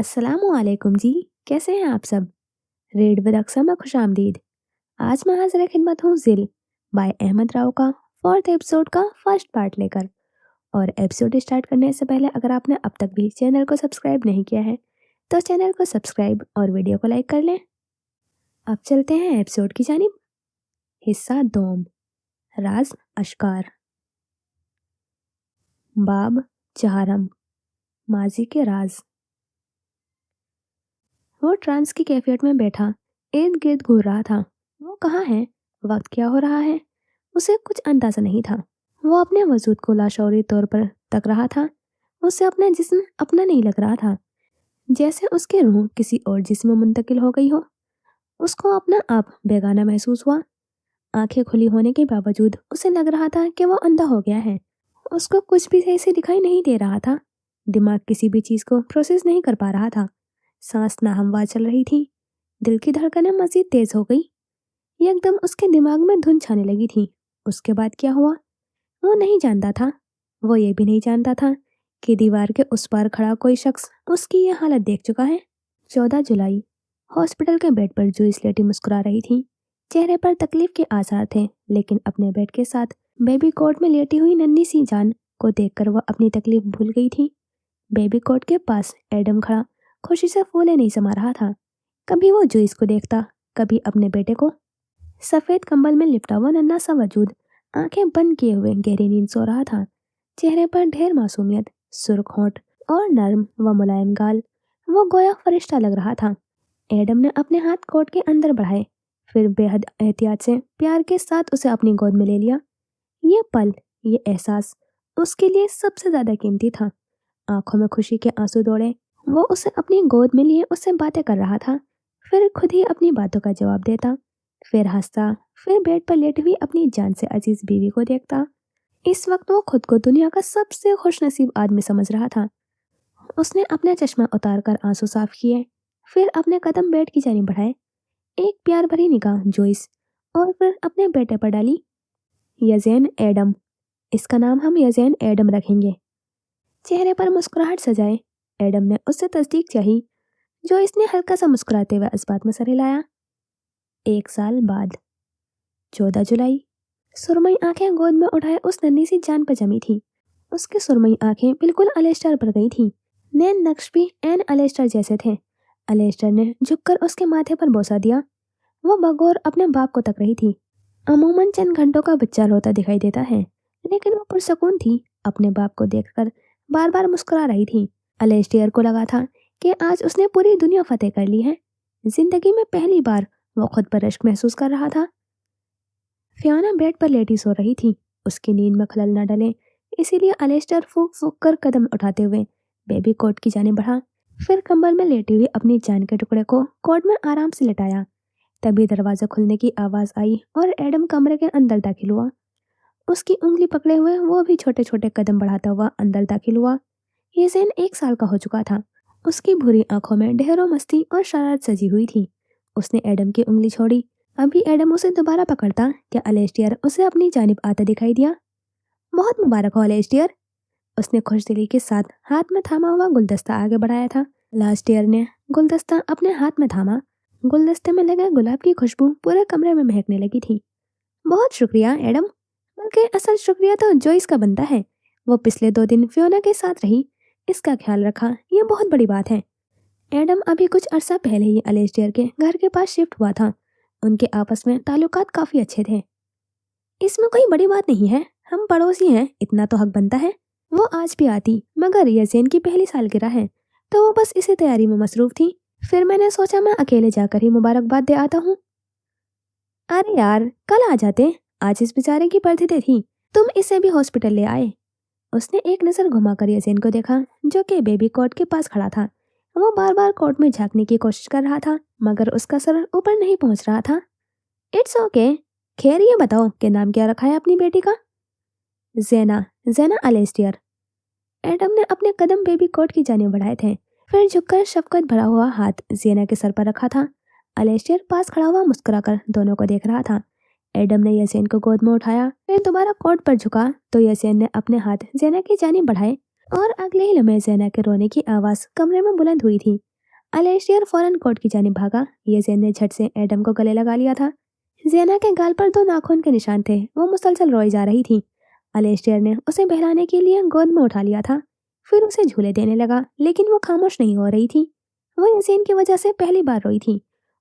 अस्सलामुअलैकुम जी। कैसे हैं आप सब? रेड विद अक्सर में खुश आमदीद। आज मैं हाजिर खिदमत हूँ जिल बाय अहमद राव का फोर्थ एपिसोड का फर्स्ट पार्ट लेकर। और एपिसोड स्टार्ट करने से पहले अगर आपने अब तक भी चैनल को सब्सक्राइब नहीं किया है तो चैनल को सब्सक्राइब और वीडियो को लाइक कर लें। अब चलते हैं एपिसोड की जानिब। हिस्सा दोम, राज अशकार। बाब चहारम, माजी के राज। वो ट्रांस की कैफियत में बैठा इर्द गिर्द घूर रहा था। वो कहाँ है, वक्त क्या हो रहा है, उसे कुछ अंदाजा नहीं था। वो अपने वजूद को लाशौरी तौर पर तक रहा था। उसे अपना जिस्म अपना नहीं लग रहा था, जैसे उसकी रूह किसी और जिस्म में मुंतकिल हो गई हो। उसको अपना आप बेगाना महसूस हुआ। आंखें खुली होने के बावजूद उसे लग रहा था कि वो अंधा हो गया है। उसको कुछ भी सही से दिखाई नहीं दे रहा था। दिमाग किसी भी चीज़ को प्रोसेस नहीं कर पा रहा था। सांस नाहमवार चल रही थी। दिल की धड़कनें मजीद तेज हो गई। एकदम उसके दिमाग में धुन छाने लगी थी। उसके बाद क्या हुआ वो नहीं जानता था। वो ये भी नहीं जानता था कि दीवार के उस पार खड़ा कोई शख्स उसकी ये हालत देख चुका है। 14 जुलाई। हॉस्पिटल के बेड पर जूइस लेटी मुस्कुरा रही थी। चेहरे पर तकलीफ के आसार थे, लेकिन अपने बेड के साथ बेबी कोट में लेटी हुई नन्ही सी जान को देखकर वह अपनी तकलीफ भूल गई थी। बेबी कोट के पास एडम खड़ा खुशी से फूले नहीं समा रहा था। कभी वो जूइस को देखता, कभी अपने बेटे को। सफेद कंबल में लिपटा हुआ नन्हा सा वजूद आंखें बंद किए हुए गहरी नींद सो रहा था। चेहरे पर ढेर मासूमियत, सुर्ख होंठ और नर्म व मुलायम गाल। वो गोया फरिश्ता लग रहा था। एडम ने अपने हाथ कोट के अंदर बढ़ाए, फिर बेहद एहतियात से प्यार के साथ उसे अपनी गोद में ले लिया। ये पल, ये एहसास उसके लिए सबसे ज्यादा कीमती था। आंखों में खुशी के आंसू दौड़े। वो उसे अपनी गोद में लिए उससे बातें कर रहा था, फिर खुद ही अपनी बातों का जवाब देता, फिर हंसता, फिर बेड पर लेटी हुई अपनी जान से अजीज बीवी को देखता। इस वक्त वो खुद को दुनिया का सबसे खुशनसीब आदमी समझ रहा था। उसने अपना चश्मा उतार कर आंसू साफ किए, फिर अपने कदम बेड की जानिब बढ़ाए। एक प्यार भरी निगाह जोइस और फिर अपने बेटे पर डाली। यजेन एडम, इसका नाम हम यजेन एडम रखेंगे। चेहरे पर मुस्कुराहट सजाए एडम ने उससे तस्दीक चाही, जो इसने हल्का सा मुस्कुराते हुए इस बात में सर हिलाया। 1 साल बाद। 14 जुलाई। सुरमई आंखें गोद में उठाए उस नन्ही सी जान पर जमी थी। उसकी सुरमई आंखें बिल्कुल अलेस्टर पर गई थीं। नैन नक्श भी एन अलेस्टर जैसे थे। अलेस्टर ने झुककर उसके माथे पर बोसा दिया। वो बगौर अपने बाप को तक रही थी। अमूमन चंद घंटों का बच्चा रोता दिखाई देता है, लेकिन वो पुरसकून थी। अपने बाप को देखकर बार बार मुस्कुरा रही थी। अलेस्टियर को लगा था कि आज उसने पूरी दुनिया फतेह कर ली है। जिंदगी में पहली बार वो खुद पर इश्क महसूस कर रहा था। फियोना बेड पर लेटी सो रही थी। उसकी नींद में खलल न डले, इसीलिए अलेस्टर फूक फूक कर कदम उठाते हुए बेबी कोट की जाने बढ़ा, फिर कंबल में लेटी हुई अपनी जान के टुकड़े को कोट में आराम से लेटाया। तभी दरवाजा खुलने की आवाज आई और एडम कमरे के अंदर दाखिल हुआ। उसकी उंगली पकड़े हुए वो भी छोटे छोटे कदम बढ़ाता हुआ अंदर दाखिल हुआ। येसेन 1 साल का हो चुका था। उसकी भूरी आंखों में ढेरों मस्ती और शरारत सजी हुई थी। उसने एडम की उंगली छोड़ी। अभी एडम उसे दोबारा पकड़ता कि अलेस्टियर उसे अपनी जानिब आता दिखाई दिया। बहुत मुबारक हो अलेस्टियर। उसने खुशदिली के साथ हाथ में थामा हुआ गुलदस्ता आगे बढ़ाया था। लास्टियर ने गुलदस्ता अपने हाथ में थामा। गुलदस्ते में लगे गुलाब की खुशबू पूरे कमरे में महकने लगी थी। बहुत शुक्रिया एडम, बल्कि असल शुक्रिया तो जोइस का बनता है। वो पिछले 2 दिन फियोना के साथ रही, इसका ख्याल रखा, ये बहुत बड़ी बात है। एडम अभी कुछ अरसा पहले ही अलेस्टियर के घर के पास शिफ्ट हुआ था। उनके आपस में ताल्लुकात काफी अच्छे थे। इसमें कोई बड़ी बात नहीं है, हम पड़ोसी हैं, इतना तो हक बनता है। वो आज भी आती, मगर यजेन की पहली सालगिरह है, तो वो बस इसी तैयारी में मसरूफ थी। फिर मैंने सोचा मैं अकेले जाकर ही मुबारकबाद दे आता हूँ। अरे यार, कल आ जाते, आज इस बेचारे की बर्थडे थी, तुम इसे भी हॉस्पिटल ले आए। उसने एक नजर घुमाकर यजेन को देखा, जो कि बेबी कोट के पास खड़ा था। वो बार बार कोट में झांकने की कोशिश कर रहा था, मगर उसका सर ऊपर नहीं पहुंच रहा था। It's okay. खैर ये बताओ कि नाम क्या रखा है अपनी बेटी का? ज़ेना, ज़ेना अलेस्टियर। एडम ने अपने कदम बेबी कोट की जाने बढ़ाए थे, फिर झुककर शफकत भरा हुआ हाथ ज़ेना के सर पर रखा था। अलेस्टियर पास खड़ा हुआ मुस्कुराकर दोनों को देख रहा था। एडम ने यसेन को गोद में उठाया, फिर दोबारा कोट पर झुका तो यसेन ने अपने हाथ ज़ेना की जानिब बढ़ाए और अगले ही लम्हे ज़ेना के रोने की आवाज़ कमरे में बुलंद हुई थी। अलेस्टियर फौरन कोर्ट की जानिब भागा। येजेन ने झट से एडम को गले लगा लिया था। जेना के गाल पर 2 नाखून के निशान थे। वो मुसलसल रोई जा रही थी। अलेस्टियर ने उसे बहलाने के लिए गोद में उठा लिया था, फिर उसे झूले देने लगा, लेकिन वो खामोश नहीं हो रही थी। वो येजेन की वजह से पहली बार रोई थी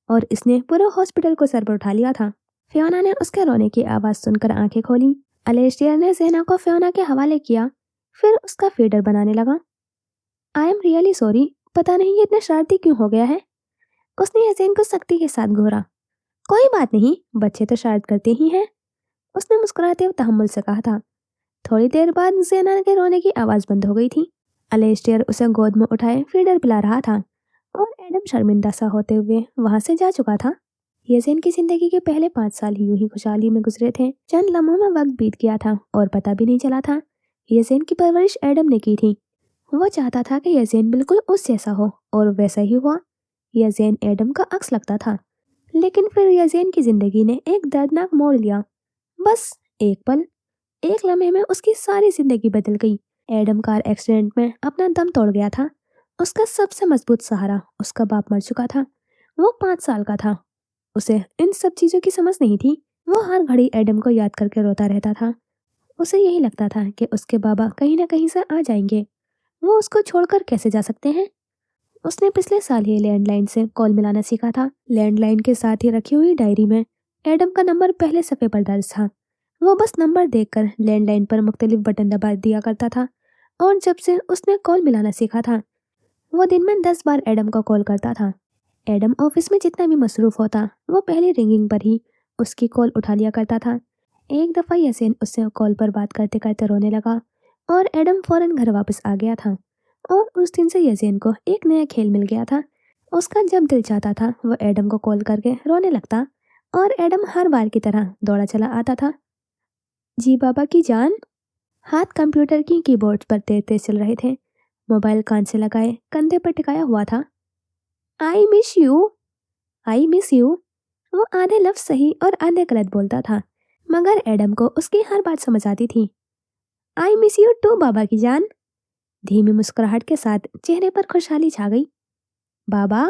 और इसने पूरा हॉस्पिटल को सर पर उठा लिया था। फियोना ने उसके रोने की आवाज़ सुनकर आंखें खोली। अलेस्टियर ने जेना को फियोना के हवाले किया, फिर उसका फीडर बनाने लगा। आई एम रियली सॉरी, पता नहीं ये इतना शरारती क्यों हो गया है। उसने येजेन को सख्ती के साथ घूरा। कोई बात नहीं, बच्चे तो शरारत करते ही हैं, उसने मुस्कुराते हुए तहम्मुल से कहा था। थोड़ी देर बाद जेना के रोने की आवाज़ बंद हो गई थी। अलेस्टियर उसे गोद में उठाए फीडर पिला रहा था और एडम शर्मिंदा सा होते हुए वहां से जा चुका था। येजेन की जिंदगी के पहले 5 साल यूं ही खुशहाली में गुजरे थे। चंद लम्हों में वक्त बीत गया था और पता भी नहीं चला था। येजेन की परवरिश एडम ने की थी। वो चाहता था कि येजेन बिल्कुल उस जैसा हो और वैसा ही हुआ। येजेन एडम का अक्स लगता था, लेकिन फिर येजेन की जिंदगी ने एक दर्दनाक मोड़ लिया। बस एक पल, एक लम्हे में उसकी सारी जिंदगी बदल गई। एडम कार एक्सीडेंट में अपना दम तोड़ गया था। उसका सबसे मजबूत सहारा उसका बाप मर चुका था। वो 5 साल का था। उसे इन सब चीजों की समझ नहीं थी। वो हर घड़ी एडम को याद करके रोता रहता था। उसे यही लगता था कि उसके बाबा कहीं ना कहीं से आ जाएंगे। वो उसको छोड़कर कैसे जा सकते हैं। उसने पिछले साल ही लैंडलाइन से कॉल मिलाना सीखा था। लैंडलाइन के साथ ही रखी हुई डायरी में एडम का नंबर पहले सफ़े पर दर्ज था। वो बस नंबर देखकर लैंडलाइन पर मुख्तलिफ बटन दबा दिया करता था और जब से उसने कॉल मिलाना सीखा था वो दिन में 10 बार एडम को कॉल करता था। एडम ऑफिस में जितना भी मसरूफ होता वो पहली रिंगिंग पर ही उसकी कॉल उठा लिया करता था। एक दफ़ा यासीन उससे कॉल पर बात करते करते रोने लगा और एडम फौरन घर वापस आ गया था। और उस दिन से यासीन को एक नया खेल मिल गया था। उसका जब दिल चाहता था वो एडम को कॉल करके रोने लगता और एडम हर बार की तरह दौड़ा चला आता था। जी बाबा की जान। हाथ कंप्यूटर की कीबोर्ड पर तेज तेज चल रहे थे। मोबाइल कान से लगाए कंधे पर टिकाया हुआ था। I miss you, I miss you. वो आधे लफ्ज सही और आधे गलत बोलता था, मगर एडम को उसकी हर बात समझ आती थी। आई मिस यू टू बाबा की जान। धीमी मुस्कुराहट के साथ चेहरे पर खुशहाली छा गई। बाबा।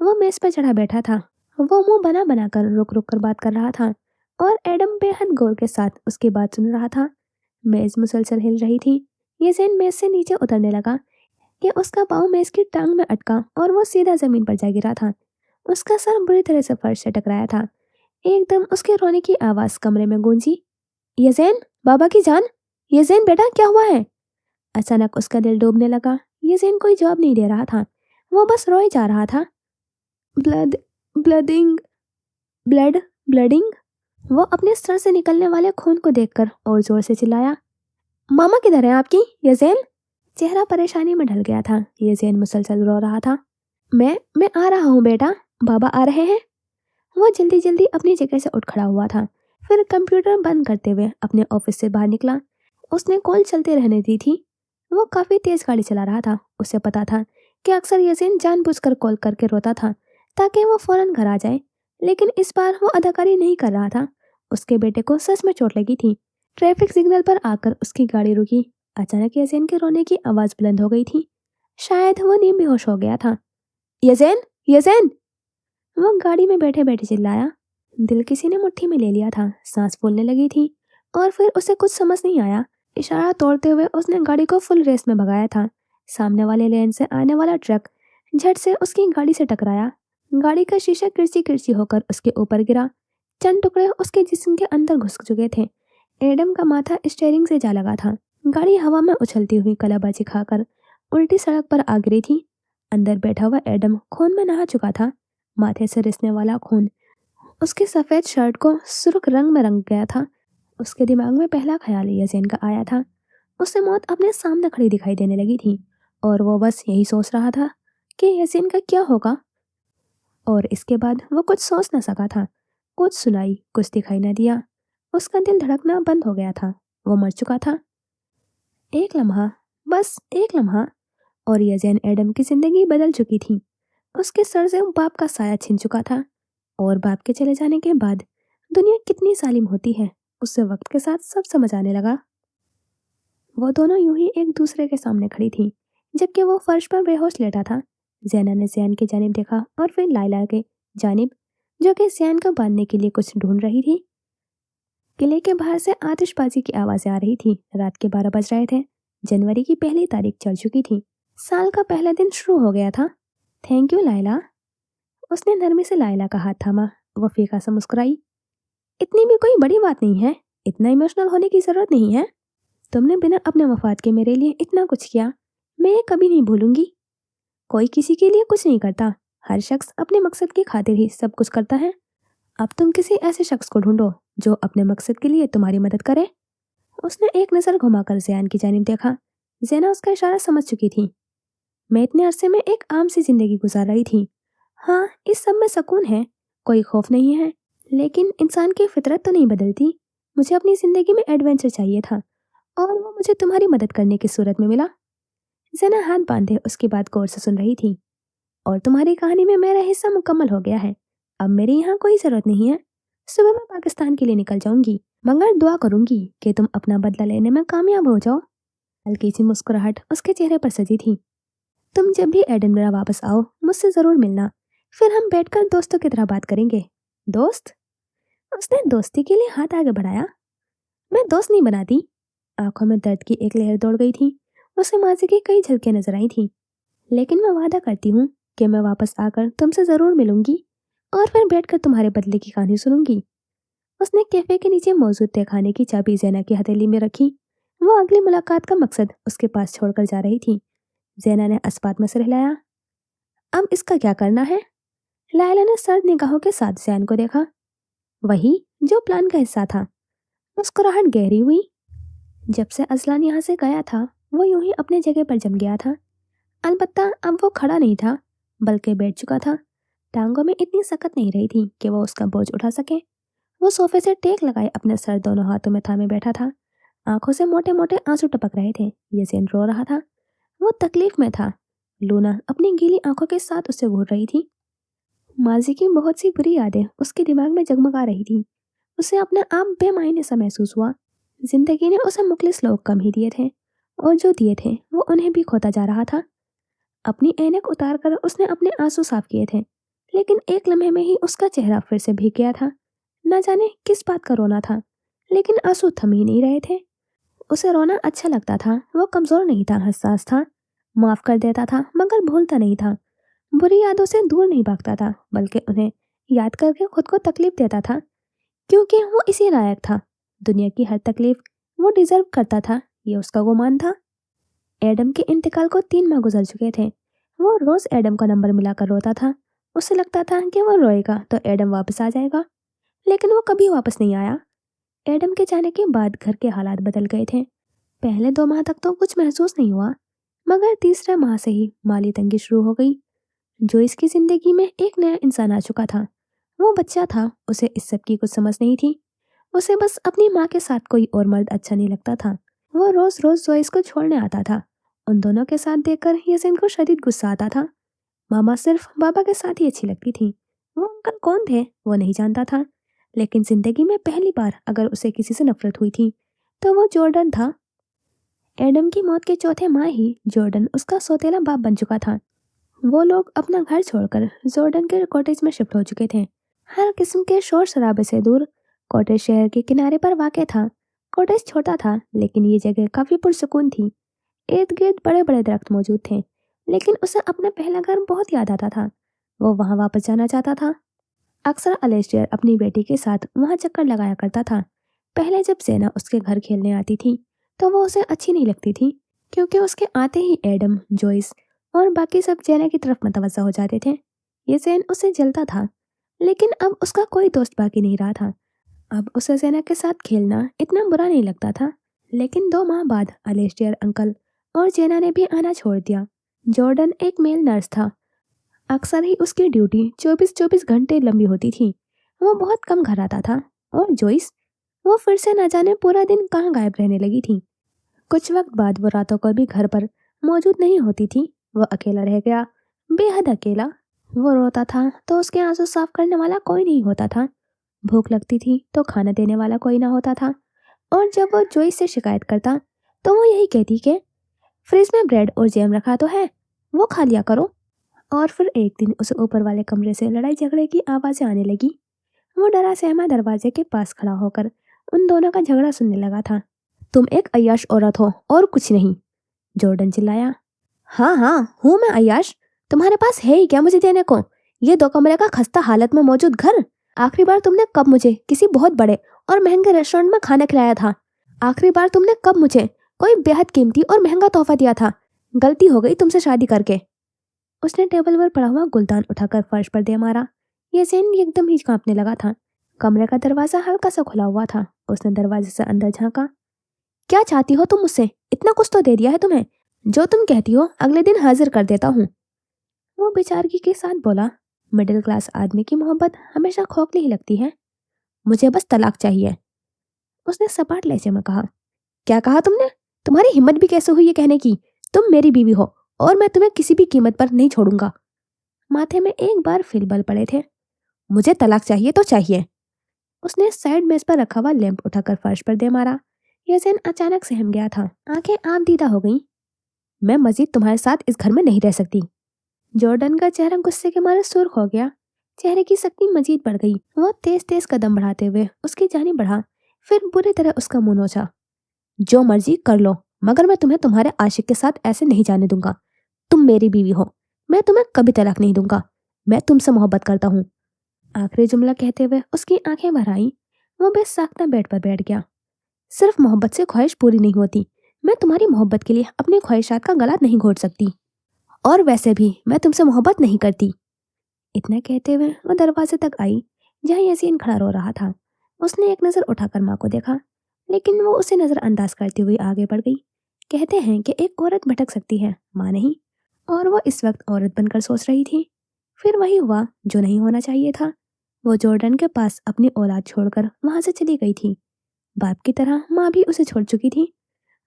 वो मेज पर चढ़ा बैठा था। वो मुंह बना बना कर रुक रुक कर बात कर रहा था और एडम बेहद गौर के साथ उसकी बात सुन रहा था। मेज मुसलसल हिल रही थी। ये जैन मेज से नीचे उतरने लगा कि उसका पाँव मेज की टांग में अटका और वो सीधा जमीन पर जा गिरा था। उसका सर बुरी तरह से फर्श से टकराया था। एकदम उसके रोने की आवाज कमरे में गूंजी। यज़ेन, बाबा की जान। यज़ेन बेटा, क्या हुआ है? अचानक उसका दिल डूबने लगा। यज़ेन कोई जवाब नहीं दे रहा था। वो बस रोए जा रहा था। Blood, blooding, blood, blooding. वो अपने सर से निकलने वाले खून को देखकर और जोर से चिल्लाया। मामा किधर है आपकी, यज़ेन? चेहरा परेशानी में ढल गया था। यज़ेन मुसलसल रो रहा था। मैं आ रहा हूँ बेटा, बाबा आ रहे हैं। वो जल्दी जल्दी अपनी जगह से उठ खड़ा हुआ था, फिर कंप्यूटर बंद करते हुए अपने ऑफिस से बाहर निकला। उसने कॉल चलते रहने दी थी। वो काफ़ी तेज गाड़ी चला रहा था। उसे पता था कि अक्सर यसीन जानबूझकर कॉल करके रोता था ताकि वो फौरन घर आ जाए, लेकिन इस बार वो अदाकारी नहीं कर रहा था। उसके बेटे को सच में चोट लगी थी। ट्रैफिक सिग्नल पर आकर उसकी गाड़ी रुकी। अचानक यसीन के रोने की आवाज़ बुलंद हो गई थी। शायद वो नींद बेहोश हो गया था। यज़ेन, यज़ेन! वो गाड़ी में बैठे बैठे चिल्लाया। दिल किसी ने मुट्ठी में ले लिया था। सांस फूलने लगी थी और फिर उसे कुछ समझ नहीं आया। इशारा तोड़ते हुए उसने गाड़ी को फुल रेस में भगाया था। सामने वाले लेन से आने वाला ट्रक झट से उसकी गाड़ी से टकराया। गाड़ी का शीशा किरची किरची होकर उसके ऊपर गिरा। चंद टुकड़े उसके जिस्म के अंदर घुस चुके थे। एडम का माथा स्टीयरिंग से जा लगा था। गाड़ी हवा में उछलती हुई कलाबाजी खाकर उल्टी सड़क पर आ गिरी थी। अंदर बैठा हुआ एडम खून में नहा चुका था। माथे से रिसने वाला खून उसके सफ़ेद शर्ट को सुर्ख रंग में रंग गया था। उसके दिमाग में पहला ख्याल यज़ेन का आया था। उसे मौत अपने सामने खड़ी दिखाई देने लगी थी और वो बस यही सोच रहा था कि यज़ेन का क्या होगा। और इसके बाद वो कुछ सोच न सका था। कुछ सुनाई, कुछ दिखाई न दिया। उसका दिल धड़कना बंद हो गया था। वो मर चुका था। एक लम्हा, बस एक लम्हा, और यज़ेन एडम की जिंदगी बदल चुकी थी। उसके सर से बाप का साया छिन चुका था और बाप के चले जाने के बाद दुनिया कितनी जालिम होती है उससे वक्त के साथ सब समझ आने लगा। वो दोनों यूं ही एक दूसरे के सामने खड़ी थी जबकि वो फर्श पर बेहोश लेटा था। जैना ने जैन की जानिब देखा और फिर लाइला के जानिब, जो कि जैन को बांधने के लिए कुछ ढूंढ रही थी। किले के बाहर से आतिशबाजी की आवाजें आ रही थी। रात के 12 बज रहे थे। जनवरी की पहली तारीख चल चुकी थी। साल का पहला दिन शुरू हो गया था। Thank you Laila. उसने नरमी से लाइला का हाथ थामा। वो फीका सा मुस्कुराई। इतनी भी कोई बड़ी बात नहीं है, इतना इमोशनल होने की जरूरत नहीं है। तुमने बिना अपने मफाद के मेरे लिए इतना कुछ किया, मैं ये कभी नहीं भूलूंगी। कोई किसी के लिए कुछ नहीं करता, हर शख्स अपने मकसद की खातिर ही सब कुछ करता है। अब तुम किसी ऐसे शख्स को ढूंढो जो अपने मकसद के लिए तुम्हारी मदद करे। उसने एक नजर घुमाकर जैन की जानिब देखा। जैना उसका इशारा समझ चुकी थी। मैं इतने अरसे में एक आम सी जिंदगी गुजार रही थी। हाँ, इस सब में सुकून है, कोई खौफ नहीं है, लेकिन इंसान की फितरत तो नहीं बदलती। मुझे अपनी जिंदगी में एडवेंचर चाहिए था और वो मुझे तुम्हारी मदद करने की सूरत में मिला। जना हाथ बांधे उसकी बात गौर से सुन रही थी। और तुम्हारी कहानी में मेरा हिस्सा मुकम्मल हो गया है। अब मेरी यहाँ कोई जरूरत नहीं है। सुबह मैं पाकिस्तान के लिए निकल जाऊंगी, मगर दुआ करूंगी कि तुम अपना बदला लेने में कामयाब हो जाओ। हल्की सी मुस्कुराहट उसके चेहरे पर सजी थी। तुम जब भी एडिनबरा वापस आओ मुझसे जरूर मिलना, फिर हम बैठकर दोस्तों की तरह बात करेंगे। दोस्त? उसने दोस्ती के लिए हाथ आगे बढ़ाया। मैं दोस्त नहीं बनाती। आंखों में दर्द की एक लहर दौड़ गई थी। उसे माजी की कई झलकें नजर आई थी। लेकिन मैं वादा करती हूँ कि मैं वापस आकर तुमसे जरूर मिलूंगी और फिर बैठकर तुम्हारे बदले की कहानी सुनूंगी। उसने कैफे के नीचे मौजूद तहखाने की चाबी जैना की हथेली में रखी। वो अगली मुलाकात का मकसद उसके पास छोड़कर जा रही थी। जैना ने अस्पात में सिर हिलाया। अब इसका क्या करना है? लायला ने सर्द निगाहों के साथ जैन को देखा। वही जो प्लान का हिस्सा था। मुस्कुराहट गहरी हुई। जब से अजलान यहाँ से गया था वो यूं ही अपने जगह पर जम गया था। अलबत्ता अब वो खड़ा नहीं था, बल्कि बैठ चुका था। टांगों में इतनी सकत नहीं रही थी कि वो उसका बोझ उठा सके। वो सोफे से टेक लगाए अपने सर दोनों हाथों में थामे बैठा था। आंखों से मोटे मोटे आंसू टपक रहे थे। यसीन रो रहा था। वो तकलीफ में था। लूना अपनी गीली आंखों के साथ उसे घूर रही थी। माजी की बहुत सी बुरी यादें उसके दिमाग में जगमगा रही थी। उसे अपने आप बेमायने सा महसूस हुआ। जिंदगी ने उसे मुखलिस लोग कम ही दिए थे, और जो दिए थे वो उन्हें भी खोता जा रहा था। अपनी ऐनक उतारकर उसने अपने आंसू साफ किए थे, लेकिन एक लम्हे में ही उसका चेहरा फिर से भीग गया था। न जाने किस बात का रोना था, लेकिन आंसू थम ही नहीं रहे थे। उसे रोना अच्छा लगता था। वो कमजोर नहीं था, हसास था। माफ कर देता था मगर भूलता नहीं था। बुरी यादों से दूर नहीं भागता था, बल्कि उन्हें याद करके खुद को तकलीफ देता था, क्योंकि वो इसी लायक था। दुनिया की हर तकलीफ वो डिजर्व करता था, ये उसका गुमान था। एडम के इंतकाल को 3 माह गुजर चुके थे। वो रोज एडम का नंबर मिलाकर रोता था। उसे लगता था कि वो रोएगा तो एडम वापस आ जाएगा, लेकिन वो कभी वापस नहीं आया। एडम के जाने के बाद घर के हालात बदल गए थे। पहले 2 माह तक तो कुछ महसूस नहीं हुआ, मगर तीसरे माह से ही माली तंगी शुरू हो गई। जो इसकी जिंदगी में एक नया इंसान आ चुका था। वो बच्चा था, उसे इस सब की कुछ समझ नहीं थी। उसे बस अपनी माँ के साथ कोई और मर्द अच्छा नहीं लगता था। वो रोज रोज जोइस को छोड़ने आता था। उन दोनों के साथ देखकर यसीन को शदीद गुस्सा आता था। मामा सिर्फ बाबा के साथ ही अच्छी लगती थी। वो अंकल कौन थे वो नहीं जानता था, लेकिन जिंदगी में पहली बार अगर उसे किसी से नफरत हुई थी तो वो जॉर्डन था। एडम की मौत के चौथे माह ही जॉर्डन उसका सौतेला बाप बन चुका था। वो लोग अपना घर छोड़कर जॉर्डन के कॉटेज में शिफ्ट हो चुके थे। हर किस्म के शोर शराबे से दूर। कॉटेज शहर के किनारे पर वाक़ था। कॉटेज छोटा था, लेकिन ये जगह काफी पुरसुकून थी। इर्द गिर्द बड़े बड़े दरख्त मौजूद थे, लेकिन उसे अपना पहला घर बहुत याद आता था। वो वहां वापस जाना चाहता था। अक्सर अलेस्टियर अपनी बेटी के साथ वहां चक्कर लगाया करता था। पहले जब सेना उसके घर खेलने आती थी तो वो उसे अच्छी नहीं लगती थी, क्योंकि उसके आते ही एडम, जोइस और बाकी सब जेना की तरफ मतवज्जा हो जाते थे। ये सेन उसे जलता था, लेकिन अब उसका कोई दोस्त बाकी नहीं रहा था। अब उसे सेना के साथ खेलना इतना बुरा नहीं लगता था। लेकिन 2 माह बाद अलेस्टियर अंकल और जेना ने भी आना छोड़ दिया। जॉर्डन एक मेल नर्स था। अक्सर ही उसकी ड्यूटी 24-24 घंटे लंबी होती थी। वो बहुत कम घर आता था। और जोइस, वो फिर से न जाने पूरा दिन कहाँ गायब रहने लगी थी। कुछ वक्त बाद वो रातों को भी घर पर मौजूद नहीं होती थी। वो अकेला रह गया, बेहद अकेला। वो रोता था तो उसके आंसू साफ करने वाला कोई नहीं होता था। भूख लगती थी तो खाना देने वाला कोई ना होता था। और जब वो जोइस से शिकायत करता तो वो यही कहती कि फ्रिज में ब्रेड और जैम रखा तो है, वो खा लिया करो। और फिर एक दिन उसे ऊपर वाले कमरे से लड़ाई झगड़े की आवाज़ें आने लगी। वो डरा सहमा दरवाजे के पास खड़ा होकर उन दोनों का झगड़ा सुनने लगा था। तुम एक अय्याश औरत हो और कुछ नहीं, जॉर्डन चिल्लाया। हाँ हाँ हूँ मैं अय्याश, तुम्हारे पास है ही क्या मुझे देने को? ये 2 कमरे का खस्ता हालत में मौजूद घर। आखिरी बार तुमने कब मुझे किसी बहुत बड़े और महंगे रेस्टोरेंट में खाना खिलाया था? आखिरी बार तुमने कब मुझे कोई बेहद कीमती और महंगा तोहफा दिया था? गलती हो गई तुमसे शादी करके। उसने टेबल पर पड़ा हुआ गुलदान उठाकर फर्श पर दे मारा। यासीन एकदम ही कांपने लगा था। कमरे का दरवाजा हल्का सा खुला हुआ था। उसने दरवाजे से अंदर झांका। क्या चाहती हो तुम मुझसे? इतना कुछ तो दे दिया है तुम्हें, जो तुम कहती हो अगले दिन हाजिर कर देता हूँ। वो बेचारगी के साथ बोला। मिडिल क्लास आदमी की मोहब्बत हमेशा खोखली ही लगती है। मुझे बस तलाक चाहिए, उसने सपाट लहजे में कहा। क्या कहा तुमने? तुम्हारी हिम्मत भी कैसे हुई ये कहने की? तुम मेरी बीवी हो और मैं तुम्हें किसी भी कीमत पर नहीं छोड़ूंगा। माथे में एक बार फिर बल पड़े थे। मुझे तलाक चाहिए तो चाहिए। उसने साइड मेज पर रखा हुआ लैंप उठाकर फर्श पर दे मारा। यासीन अचानक सहम गया था। आंखें आप दीदा हो गईं। मैं मजीद तुम्हारे साथ इस घर में नहीं रह सकती। जॉर्डन का चेहरा गुस्से के मारे सुर्ख हो गया। चेहरे की शक्ति मजीद बढ़ गई। वो तेज तेज कदम बढ़ाते हुए उसकी जानिब बढ़ा, फिर बुरी तरह उसका मुंह नोचा। जो मर्जी कर लो, मगर मैं तुम्हें तुम्हारे आशिक के साथ ऐसे नहीं जाने दूंगा। तुम मेरी बीवी हो, मैं तुम्हें कभी तलाक नहीं दूंगा। मैं तुमसे मोहब्बत करता हूँ। आखिरी जुमला कहते हुए उसकी आंखें भर आईं। वो बेसाख्ता बेड पर बैठ गया। सिर्फ मोहब्बत से ख्वाहिश पूरी नहीं होती। मैं तुम्हारी मोहब्बत के लिए अपनी ख्वाहिशात का गला नहीं घोट सकती, और वैसे भी मैं तुमसे मोहब्बत नहीं करती। इतना कहते हुए वो दरवाजे तक आई, जहाँ यासीन खड़ा रो रहा था। उसने एक नज़र उठाकर माँ को देखा, लेकिन वो उसे नज़रअंदाज करती हुई आगे बढ़ गई। कहते हैं कि एक औरत भटक सकती है, माँ नहीं। और वो इस वक्त औरत बनकर सोच रही थी। फिर वही हुआ जो नहीं होना चाहिए था। वो जॉर्डन के पास अपनी औलाद छोड़कर वहां से चली गई थी। बाप की तरह माँ भी उसे छोड़ चुकी थी।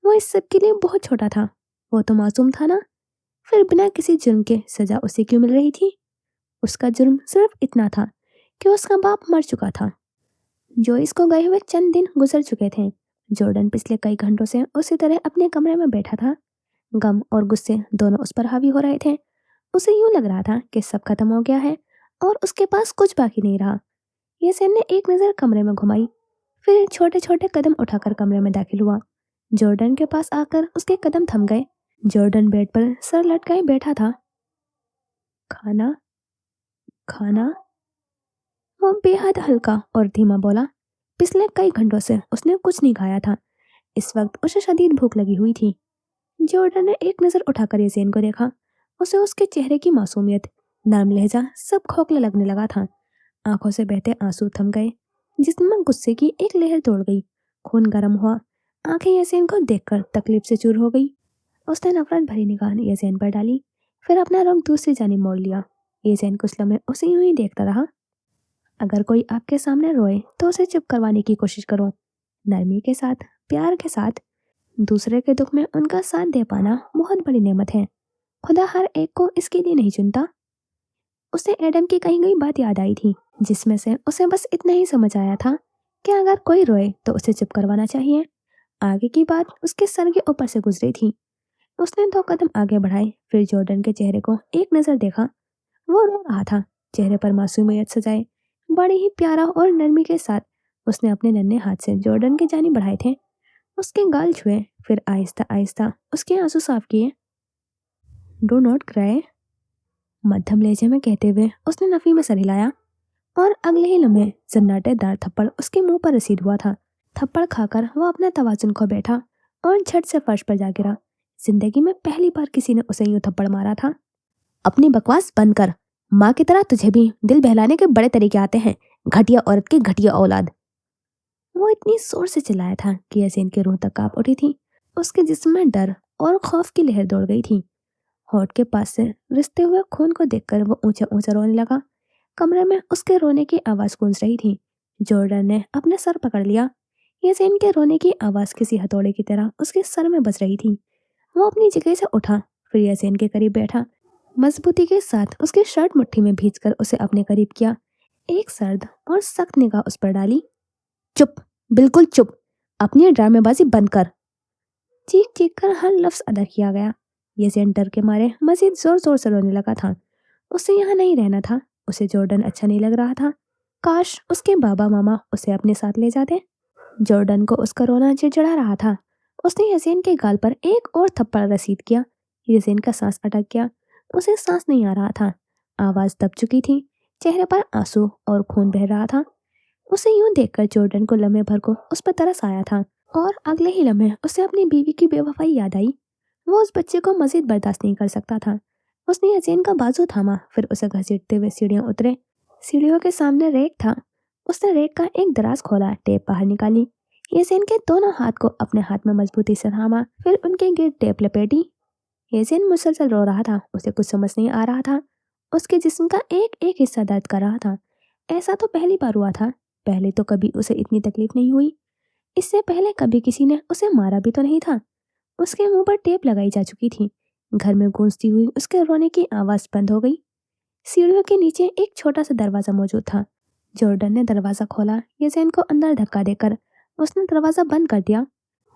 वो इस सब के लिए बहुत छोटा था। वो तो मासूम था ना। फिर बिना किसी जुर्म के सजा उसे क्यों मिल रही थी? उसका जुर्म सिर्फ इतना था कि उसका बाप मर चुका था। जोइस को गए हुए चंद दिन गुजर चुके थे। जॉर्डन पिछले कई घंटों से उसी तरह अपने कमरे में बैठा था। गम और गुस्से दोनों उस पर हावी हो रहे थे। उसे यूं लग रहा था कि सब खत्म हो गया है और उसके पास कुछ बाकी नहीं रहा। यासीन ने एक नज़र कमरे में घुमाई, फिर छोटे छोटे कदम उठाकर कमरे में दाखिल हुआ। जॉर्डन के पास आकर उसके कदम थम गए। जॉर्डन बेड पर सर लटकाए बैठा था। खाना खाना, वो बेहद हल्का और धीमा बोला। पिछले कई घंटों से उसने कुछ नहीं खाया था। इस वक्त उसे शदीद भूख लगी हुई थी। जॉर्डन ने एक नज़र उठाकर यासीन को देखा। उसे उसके चेहरे की मासूमियत, नरम लहजा सब खोखला लगने लगा था। आंखों से बहते आंसू थम गए। जिसमें गुस्से की एक लहर दौड़ गई। खून गर्म हुआ। आंखें यासीन को देखकर तकलीफ से चूर हो गई। उसने नफरत भरी निगाह यासीन पर डाली, फिर अपना रुख दूसरी जानिब मोड़ लिया। यासीन कुछ लम्हे उसे यूं ही देखता रहा। अगर कोई आपके सामने रोए तो उसे चुप करवाने की कोशिश करो, नरमी के साथ, प्यार के साथ। दूसरे के दुख में उनका साथ दे पाना बहुत बड़ी नेमत है। खुदा हर एक को इसके लिए नहीं चुनता। उसे एडम की कही गई बात याद आई थी, जिसमें से उसे बस इतना ही समझ आया था कि अगर कोई रोए तो उसे चुप करवाना चाहिए। आगे की बात उसके सर के ऊपर से गुजरी थी। उसने 2 कदम आगे बढ़ाए, फिर जॉर्डन के चेहरे को एक नज़र देखा। वो रो रहा था, चेहरे पर मासूमियत सजाए। बड़ी ही प्यारा और नरमी के साथ उसने अपने नन्हे हाथ से जॉर्डन की जानिब बढ़ाए थे। उसके गाल छुए, फिर आहिस्ता आहिस्ता उसके आंसू साफ किए। डू नॉट क्राई, मध्यम लहजे में कहते हुए उसने नफी में सर हिलाया, और अगले ही लम्हे सन्नाटेदार थप्पड़ उसके मुंह पर रसीद हुआ था। थप्पड़ खाकर वो अपना तवाजुन खो बैठा और झट से फर्श पर जा गिरा। जिंदगी में पहली बार किसी ने उसे यूं थप्पड़ मारा था। अपनी बकवास बंद कर। माँ की तरह तुझे भी दिल बहलाने के बड़े तरीके आते हैं, घटिया औरत की घटिया औलाद। वो इतनी जोर से चिल्लाया था कि यासीन की रूह तक कांप उठी थी। उसके जिस्म में डर और खौफ की लहर दौड़ गई थी। होठ के पास से रिसते हुए खून को देखकर वो ऊंचा ऊंचा रोने लगा। कमरे में उसके रोने की आवाज गूंज रही थी। जॉर्डन ने अपने सर पकड़ लिया। यासीन के रोने की आवाज किसी हथौड़े की तरह उसके सर में बज रही थी। वो अपनी जगह से उठा, फिर यासीन के करीब बैठा, मजबूती के साथ उसकी शर्ट मुट्ठी में भींचकर उसे अपने करीब किया। एक सर्द और सख्त निगाह उस पर डाली। चुप, बिल्कुल चुप, अपनी ड्रामेबाजी बंद कर। चीख चीख कर हर लफ्ज अदा किया गया। यासीन डर के मारे मजीद जोर जोर से रोने लगा था। उसे यहाँ नहीं रहना था। उसे जॉर्डन अच्छा नहीं लग रहा था। काश उसके बाबा मामा उसे अपने साथ ले जाते। जॉर्डन को उसका रोना चिढ़चिढ़ा रहा था। उसने यसीन के गाल पर एक और थप्पड़ रसीद किया। यसीन का सांस अटक गया। उसे सांस नहीं आ रहा था। आवाज दब चुकी थी। चेहरे पर आंसू और खून बह रहा था। उसे यूं देखकर जॉर्डन को लम्हे भर को उस पर तरस आया था और अगले ही लम्हे उसे अपनी बीवी की बेवफाई याद आई। वो उस बच्चे को मजीद बर्दाश्त नहीं कर सकता था। उसने यसीन का बाजू थामा, फिर उसे घसीटते हुए सीढ़ियां उतरे। सीढ़ियों के सामने रेक था। उसने रेक का एक दराज खोला, टेप बाहर निकाली। यसीन के दोनों हाथ को अपने हाथ में मजबूती से थामा, फिर उनके गिर्द टेप लपेटी। यसीन मुसलसल रो रहा था। उसे कुछ समझ नहीं आ रहा था। उसके जिस्म का एक एक हिस्सा दर्द कर रहा था। ऐसा तो पहली बार हुआ था। पहले तो कभी उसे इतनी तकलीफ नहीं हुई। इससे पहले कभी किसी ने उसे मारा भी तो नहीं था। उसके मुंह पर टेप लगाई जा चुकी थी। घर में गूंजती हुई उसके रोने की आवाज बंद हो गई। सीढ़ियों के नीचे एक छोटा सा दरवाजा मौजूद था। जॉर्डन ने दरवाजा खोला। यसेन को अंदर धक्का देकर उसने दरवाजा बंद कर दिया।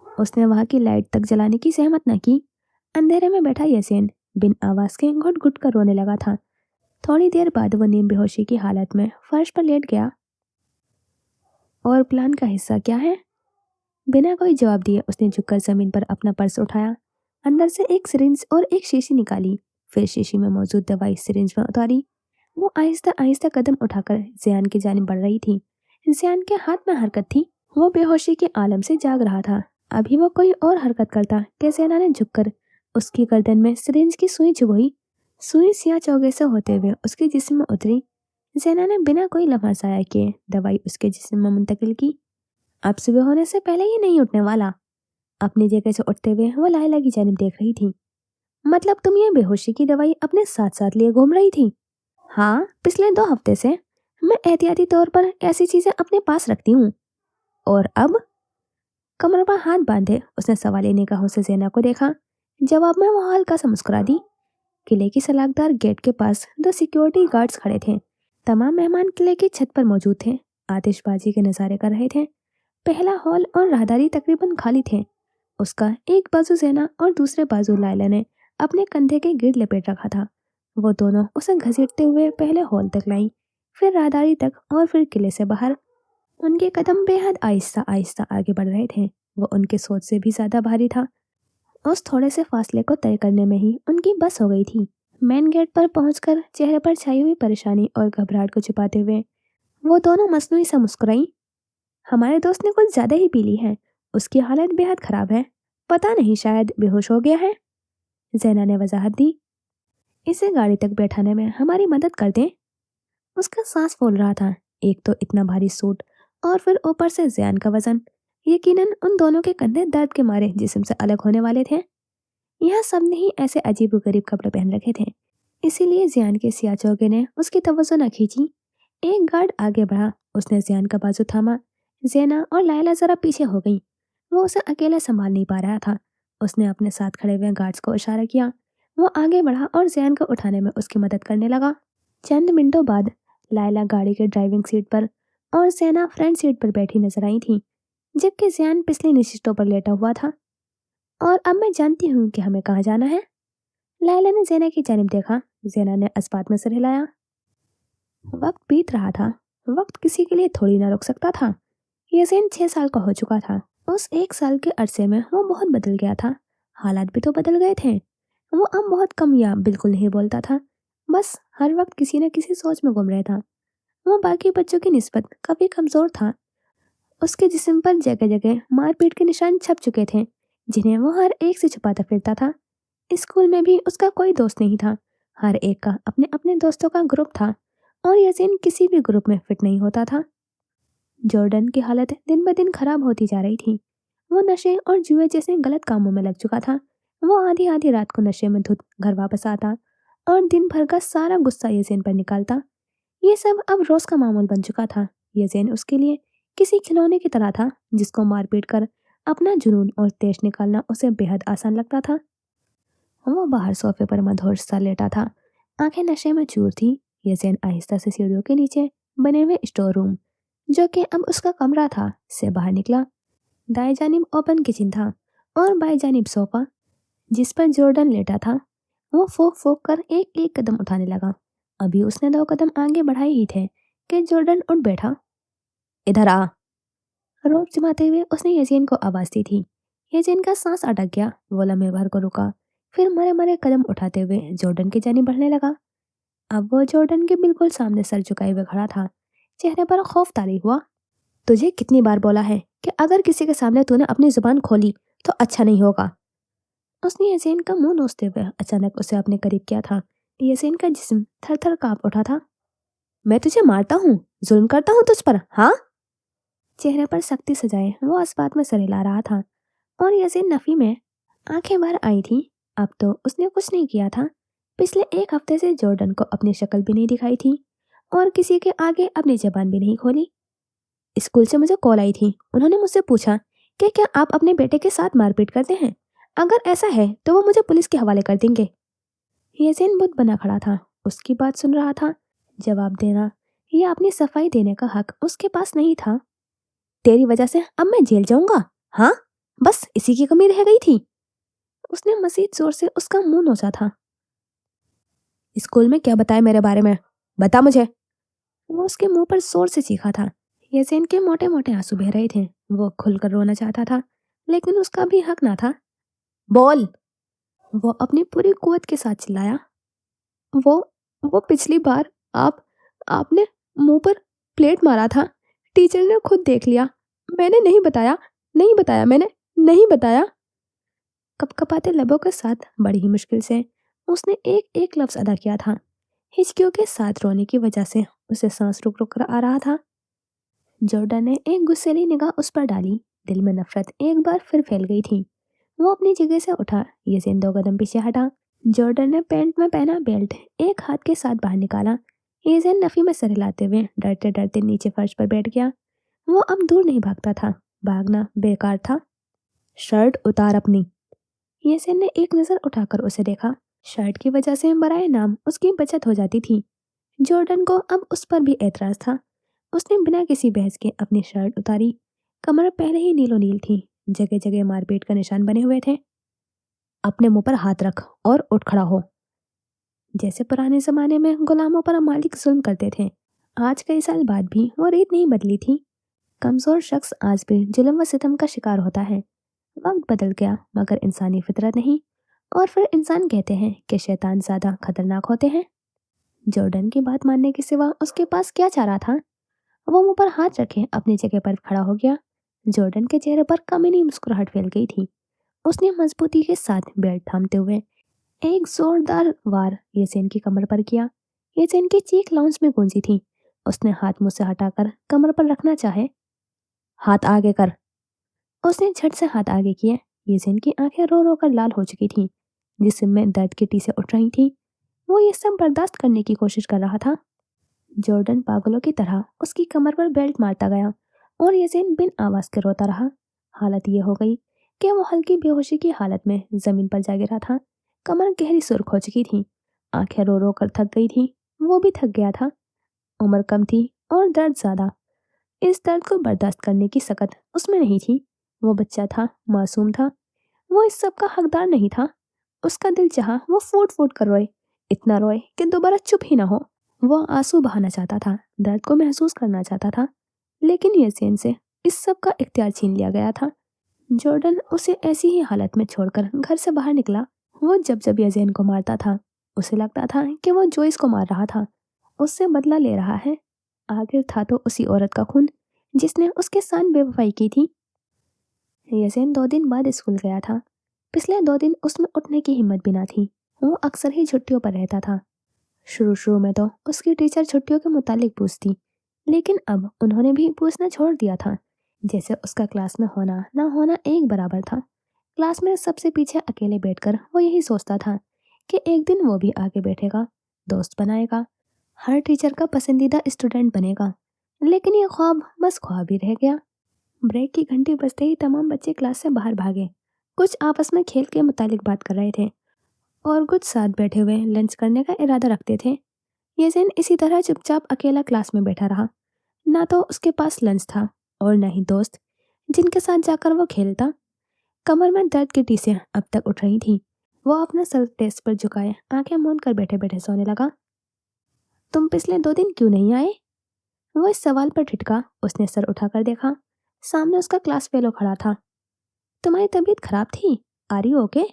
उसने वहां की लाइट तक जलाने की सहमत न की। अंधेरे में बैठा यसेन बिन आवाज के घुट घुट कर रोने लगा था। थोड़ी देर बाद वो नीम बेहोशी की हालत में फर्श पर लेट गया। और प्लान का हिस्सा क्या है? बिना कोई जवाब दिए उसने झुककर जमीन पर अपना पर्स उठाया। अंदर से एक सिरिंज और एक शीशी निकाली। फिर शीशी में मौजूद दवाई सिरिंज में उतारी। वो आहिस्ता आहिस्ता कदम उठाकर जियान की जानिब बढ़ रही थी। जियान के हाथ में हरकत थी। वो बेहोशी के आलम से जाग रहा था। अभी वो कोई और हरकत करता कि ज़ैना ने झुककर उसकी गर्दन में सिरिंज की सुई चुभोई। सुई सिया चौगे से होते हुए उसके जिस्म में उतरी। ज़ैना ने बिना कोई लम्हा ज़ाया किए दवाई उसके जिस्म में मुंतकिल की। अब सुबह होने से पहले ही नहीं उठने वाला। अपनी जगह से उठते हुए वो लायला की जानिब देख रही थी। मतलब तुम ये बेहोशी की दवाई अपने साथ साथ लिए घूम रही थी? हाँ, पिछले 2 हफ्ते से मैं एहतियाती तौर पर ऐसी चीजें अपने पास रखती हूँ। और अब? कमर पर हाथ बांधे उसने सवालिया निगाहों से ज़ैना को देखा। जवाब में वो हल्का सा मुस्कुरा दी। किले की सलाखदार गेट के पास 2 सिक्योरिटी गार्ड्स खड़े थे। तमाम मेहमान किले की छत पर मौजूद थे। आतिशबाजी के नजारे कर रहे थे। पहला हॉल और राहदारी तकरीबन खाली थे। उसका एक बाजू ज़ैना और दूसरे बाजू लायला ने अपने कंधे के गिर्द लपेट रखा था। वो दोनों उसे घसीटते हुए पहले हॉल तक लाई, फिर राहदारी तक और फिर किले से बाहर। उनके कदम बेहद आहिस्ता आहिस्ता आगे बढ़ रहे थे। वो उनके सोच से भी ज्यादा भारी था। उस थोड़े से फासले को तय करने में ही उनकी बस हो गई थी। मेन गेट पर पहुंचकर चेहरे पर छाई हुई परेशानी और घबराहट को छिपाते हुए वो दोनों मसनूई सा मुस्कुराई। हमारे दोस्त ने कुछ ज्यादा ही पी ली है। उसकी हालत बेहद खराब है। पता नहीं, शायद बेहोश हो गया है। ज़ैना ने वजाहत दी। इसे गाड़ी तक बैठाने में हमारी मदद कर दें। उसका सांस फूल रहा था। एक तो इतना भारी सूट और फिर ऊपर से ज़ियान का वजन। यकीनन उन दोनों के कंधे दर्द के मारे जिस्म से अलग होने वाले थे। यहाँ सबने ही ऐसे अजीब गरीब कपड़े पहन रखे थे। इसीलिए ज़ियान के सिया चौके ने उसकी तवज्जो न खींची। एक गार्ड आगे बढ़ा। उसने ज़ियान का बाजू थामा। ज़ैना और लायला जरा पीछे हो गई। वो उसे अकेला संभाल नहीं पा रहा था। उसने अपने साथ खड़े हुए गार्ड्स को इशारा किया। वो आगे बढ़ा और ज़ैन को उठाने में उसकी मदद करने लगा। चंद मिनटों बाद लायला गाड़ी के ड्राइविंग सीट पर और ज़ैना फ्रंट सीट पर बैठी नजर आई थी, जबकि ज़ैन पिछली निशितों पर लेटा हुआ था। और अब मैं जानती हूँ कि हमें कहाँ जाना है। लायला ने ज़ैना की जानिब देखा। ज़ैना ने अस्पात में सिर हिलाया। वक्त बीत रहा था। वक्त किसी के लिए थोड़ी ना रुक सकता था। यसीन 6 साल का हो चुका था। उस 1 साल के अरसे में वो बहुत बदल गया था। हालात भी तो बदल गए थे। वो अब बहुत कम या बिल्कुल नहीं बोलता था। बस हर वक्त किसी न किसी सोच में गुम रहा था। वो बाकी बच्चों की निस्बत काफी कमजोर था। उसके जिस्म पर जगह जगह मारपीट के निशान छप चुके थे, जिन्हें वो हर एक से छुपाता फिरता था। स्कूल में भी उसका कोई दोस्त नहीं था। हर एक का अपने अपने दोस्तों का ग्रुप था और यसीन किसी भी ग्रुप में फिट नहीं होता था। जॉर्डन की हालत दिन ब दिन खराब होती जा रही थी। वो नशे और जुए जैसे गलत कामों में लग चुका था। वो आधी आधी रात को नशे में धुत घर वापस आता और दिन भर का सारा गुस्सा यज़ेन पर निकालता। ये सब अब रोज का मामूल बन चुका था। यज़ेन उसके लिए किसी खिलौने की तरह था, जिसको मारपीट कर अपना जुनून और तेज निकालना उसे बेहद आसान लगता था। वो बाहर सोफे पर मदहोश सा लेटा था। आंखें नशे में चूर थी। यज़ेन आहिस्ता से सीढ़ियों के नीचे बने हुए स्टोर रूम, जो कि अब उसका कमरा था, से बाहर निकला। दाएं जानिब ओपन किचन था और बाएं जानिब सोफा, जिस पर जॉर्डन लेटा था। वो फूंक फूंक कर एक एक कदम उठाने लगा। अभी उसने 2 कदम आगे बढ़ाए ही थे कि जॉर्डन उठ बैठा। इधर आ। रोब जमाते हुए उसने यजीन को आवाज दी थी। यजीन का सांस अटक गया। वो लम्हे भर को रुका, फिर मरे मरे कदम उठाते हुए जॉर्डन की जानी बढ़ने लगा। अब वो जॉर्डन के बिल्कुल सामने सर झुकाए हुए खड़ा था। चेहरे पर खौफ तारी हुआ। तुझे कितनी बार बोला है कि अगर किसी के सामने तूने अपनी जुबान खोली तो अच्छा नहीं होगा। उसने यजीन का मुंह नोचते हुए अचानक उसे अपने करीब किया था। यजीन का जिस्म थर थर कांप उठा था। मैं तुझे मारता हूँ, जुल्म करता हूँ तुझ पर, हाँ? चेहरे पर सख्ती सजाए वो इस बात में सर हिला रहा था और यजीन नफी में आंखें भर आई थी। अब तो उसने कुछ नहीं किया था। पिछले 1 हफ्ते से जॉर्डन को अपनी शक्ल भी नहीं दिखाई थी और किसी के आगे अपनी जबान भी नहीं खोली। स्कूल से मुझे कॉल आई थी। उन्होंने मुझसे पूछा कि क्या आप अपने बेटे के साथ मारपीट करते हैं। अगर ऐसा है तो वो मुझे पुलिस के हवाले कर देंगे। यजीन बुत बना खड़ा था, उसकी बात सुन रहा था। जवाब देना या अपनी सफाई देने का हक उसके पास नहीं था। तेरी वजह से अब मैं जेल जाऊंगा, हाँ? बस इसी की कमी रह गई थी। उसने मजीद जोर से उसका मुंह नोचा था। स्कूल में क्या बताया मेरे बारे में, बता मुझे। वो उसके मुंह पर जोर से चीखा था। यजीन के मोटे मोटे आंसू बह रहे थे। वो खुलकर रोना चाहता था लेकिन उसका भी हक ना था। बोल। वो अपनी पूरी कुवत के साथ चिल्लाया। वो वो पिछली बार आपने मुंह पर प्लेट मारा था। टीचर ने खुद देख लिया। मैंने नहीं बताया, नहीं बताया, मैंने नहीं बताया। कपकपाते लबों के साथ बड़ी ही मुश्किल से उसने एक एक लफ्ज अदा किया था। हिचकियों के साथ रोने की वजह से उसे सांस रुक रुक कर आ रहा था। जॉर्डन ने एक गुस्सैली निगाह उस पर डाली। दिल में नफरत एक बार फिर फैल गई थी। वो अपनी जगह से उठा। यजीन 2 कदम पीछे हटा। जॉर्डन ने पैंट में पहना बेल्ट एक हाथ के साथ बाहर निकाला। यजीन नफी में सर हिलाते हुए डरते डरते नीचे फर्श पर बैठ गया। वो अब दूर नहीं भागता था, भागना बेकार था। शर्ट उतार अपनी। यजीन ने एक नजर उठाकर उसे देखा। शर्ट की वजह से बराए नाम उसकी बचत हो जाती थी। जॉर्डन को अब उस पर भी एतराज था। उसने बिना किसी बहस के अपनी शर्ट उतारी। कमर पहले ही नीलो नील थी, जगह जगह मारपीट का निशान बने हुए थे। अपने मुंह पर हाथ रख और उठ खड़ा हो। जैसे पुराने जमाने में गुलामों पर मालिक जुल्म करते थे, आज कई साल बाद भी वो रीत नहीं बदली थी। कमजोर शख्स आज भी जुल्म व सितम का शिकार होता है। वक्त बदल गया मगर इंसानी फितरत नहीं। और फिर इंसान कहते हैं कि शैतान ज्यादा खतरनाक होते हैं। जॉर्डन की बात मानने के सिवा उसके पास क्या चारा था। वो मुंह पर हाथ रखे अपनी जगह पर खड़ा हो गया। जॉर्डन के चेहरे पर कमीनी मुस्कुराहट फैल गई थी। उसने मजबूती के साथ बेल्ट थामते हुए एक जोरदार वार येसेन की कमर पर किया। येसेन की चीख लाउंज में गूंजी थी। उसने हाथ मुंह से हटाकर कमर पर रखना चाहे। हाथ आगे कर। उसने झट से हाथ आगे किए। येसेन की आंखें रो रो कर लाल हो चुकी थीं, जिस्म में दर्द की टीसें उठ रही थीं। वो ये सब बर्दाश्त करने की कोशिश कर रहा था। जॉर्डन पागलों की तरह उसकी कमर पर बेल्ट मारता गया और येसेन बिन आवाज के रोता रहा। हालत ये हो गई कि वो हल्की बेहोशी की हालत में जमीन पर जा गिरा था। कमर गहरी सुर्ख हो चुकी थी। आंखें रो रो कर थक गई थी। वो भी थक गया था। उम्र कम थी और दर्द ज्यादा। इस दर्द को बर्दाश्त करने की सकत उसमें नहीं थी। वो बच्चा था, मासूम था। वो इस सब का हकदार नहीं था। उसका दिल चाहा वो फूट फूट कर रोए, इतना रोए कि दोबारा चुप ही ना हो। वो आंसू बहाना चाहता था, दर्द को महसूस करना चाहता था, लेकिन यजीन से इस सब का इख्तियार छीन लिया गया था। जॉर्डन उसे ऐसी ही हालत में छोड़कर घर से बाहर निकला। वो जब जब यजीन को मारता था उसे लगता था कि वो जोइस को मार रहा था, उससे बदला ले रहा है। आखिर था तो उसी औरत का खून जिसने उसके साथ बेवफाई की थी। यजीन 2 दिन बाद स्कूल गया था। पिछले 2 दिन उसमें उठने की हिम्मत भी ना थी। वो अक्सर ही छुट्टियों पर रहता था। शुरू शुरू में तो उसकी टीचर छुट्टियों के मुतालिक पूछती, लेकिन अब उन्होंने भी पूछना छोड़ दिया था। जैसे उसका क्लास में होना ना होना एक बराबर था। क्लास में सबसे पीछे अकेले बैठकर वो यही सोचता था कि एक दिन वो भी आगे बैठेगा, दोस्त बनाएगा, हर टीचर का पसंदीदा स्टूडेंट बनेगा। लेकिन ये ख्वाब बस ख्वाब ही रह गया। ब्रेक की घंटी बजते ही तमाम बच्चे क्लास से बाहर भागे। कुछ आपस में खेल के मुतालिक बात कर रहे थे और कुछ साथ बैठे हुए लंच करने का इरादा रखते थे। येज़िन इसी तरह चुपचाप अकेला क्लास में बैठा रहा। ना तो उसके पास लंच था और न ही दोस्त जिनके साथ जाकर वो खेलता। कमर में दर्द की टीसें अब तक उठ रही थीं। वो अपना सर डेस्क पर झुकाए आंखें मूंद कर बैठे बैठे सोने लगा। तुम पिछले 2 दिन क्यों नहीं आए? वो इस सवाल पर ठिठका। उसने सर उठाकर देखा। सामने उसका क्लास फेलो खड़ा था। तुम्हारी तबीयत खराब थी? Are you okay?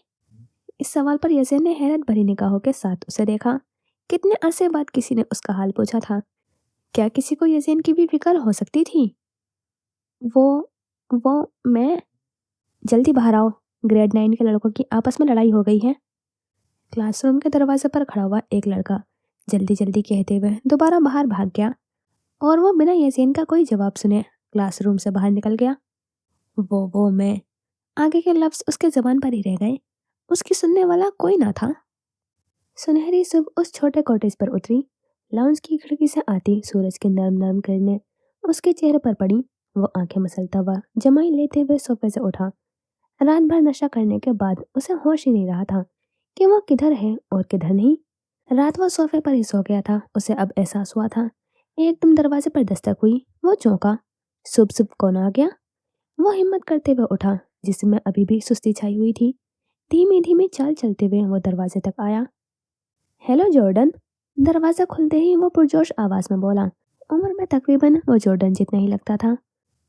इस सवाल पर यज़ेन ने हैरत भरी निगाहों के साथ उसे देखा। कितने अरसे बाद किसी ने उसका हाल पूछा था। क्या किसी को यज़ेन की भी फिक्र हो सकती थी? वो मैं जल्दी बाहर आओ। ग्रेड 9 के लड़कों की आपस में लड़ाई हो गई है। क्लासरूम के दरवाजे पर खड़ा हुआ एक लड़का जल्दी जल्दी कहते हुए दोबारा बाहर भाग गया और वो बिना यज़ेन का कोई जवाब सुने क्लासरूम से बाहर निकल गया। वो मैं आगे के लफ्ज उसके जबान पर ही रह गए। उसकी सुनने वाला कोई ना था। सुनहरी सुबह उस छोटे कॉटेज पर उतरी। लाउंज की खिड़की से आती सूरज की नरम नरम किरणें उसके चेहरे पर पड़ी। वो आंखें मसलता हुआ जमाई लेते हुए सोफे से उठा। रात भर नशा करने के बाद उसे होश ही नहीं रहा था कि वो किधर है और किधर नहीं। रात वो सोफे पर ही सो गया था। उसे अब एहसास हुआ था। एकदम दरवाजे पर दस्तक हुई। वो चौंका। सुबह सुबह कौन आ गया? वो हिम्मत करते हुए उठा जिसमें अभी भी सुस्ती छाई हुई थी। धीमी धीमी चाल चलते हुए वो दरवाजे तक आया। Hello Jordan. दरवाजा खुलते ही वो पुरजोश आवाज में बोला। उम्र में तकरीबन वो जॉर्डन जितना ही लगता था।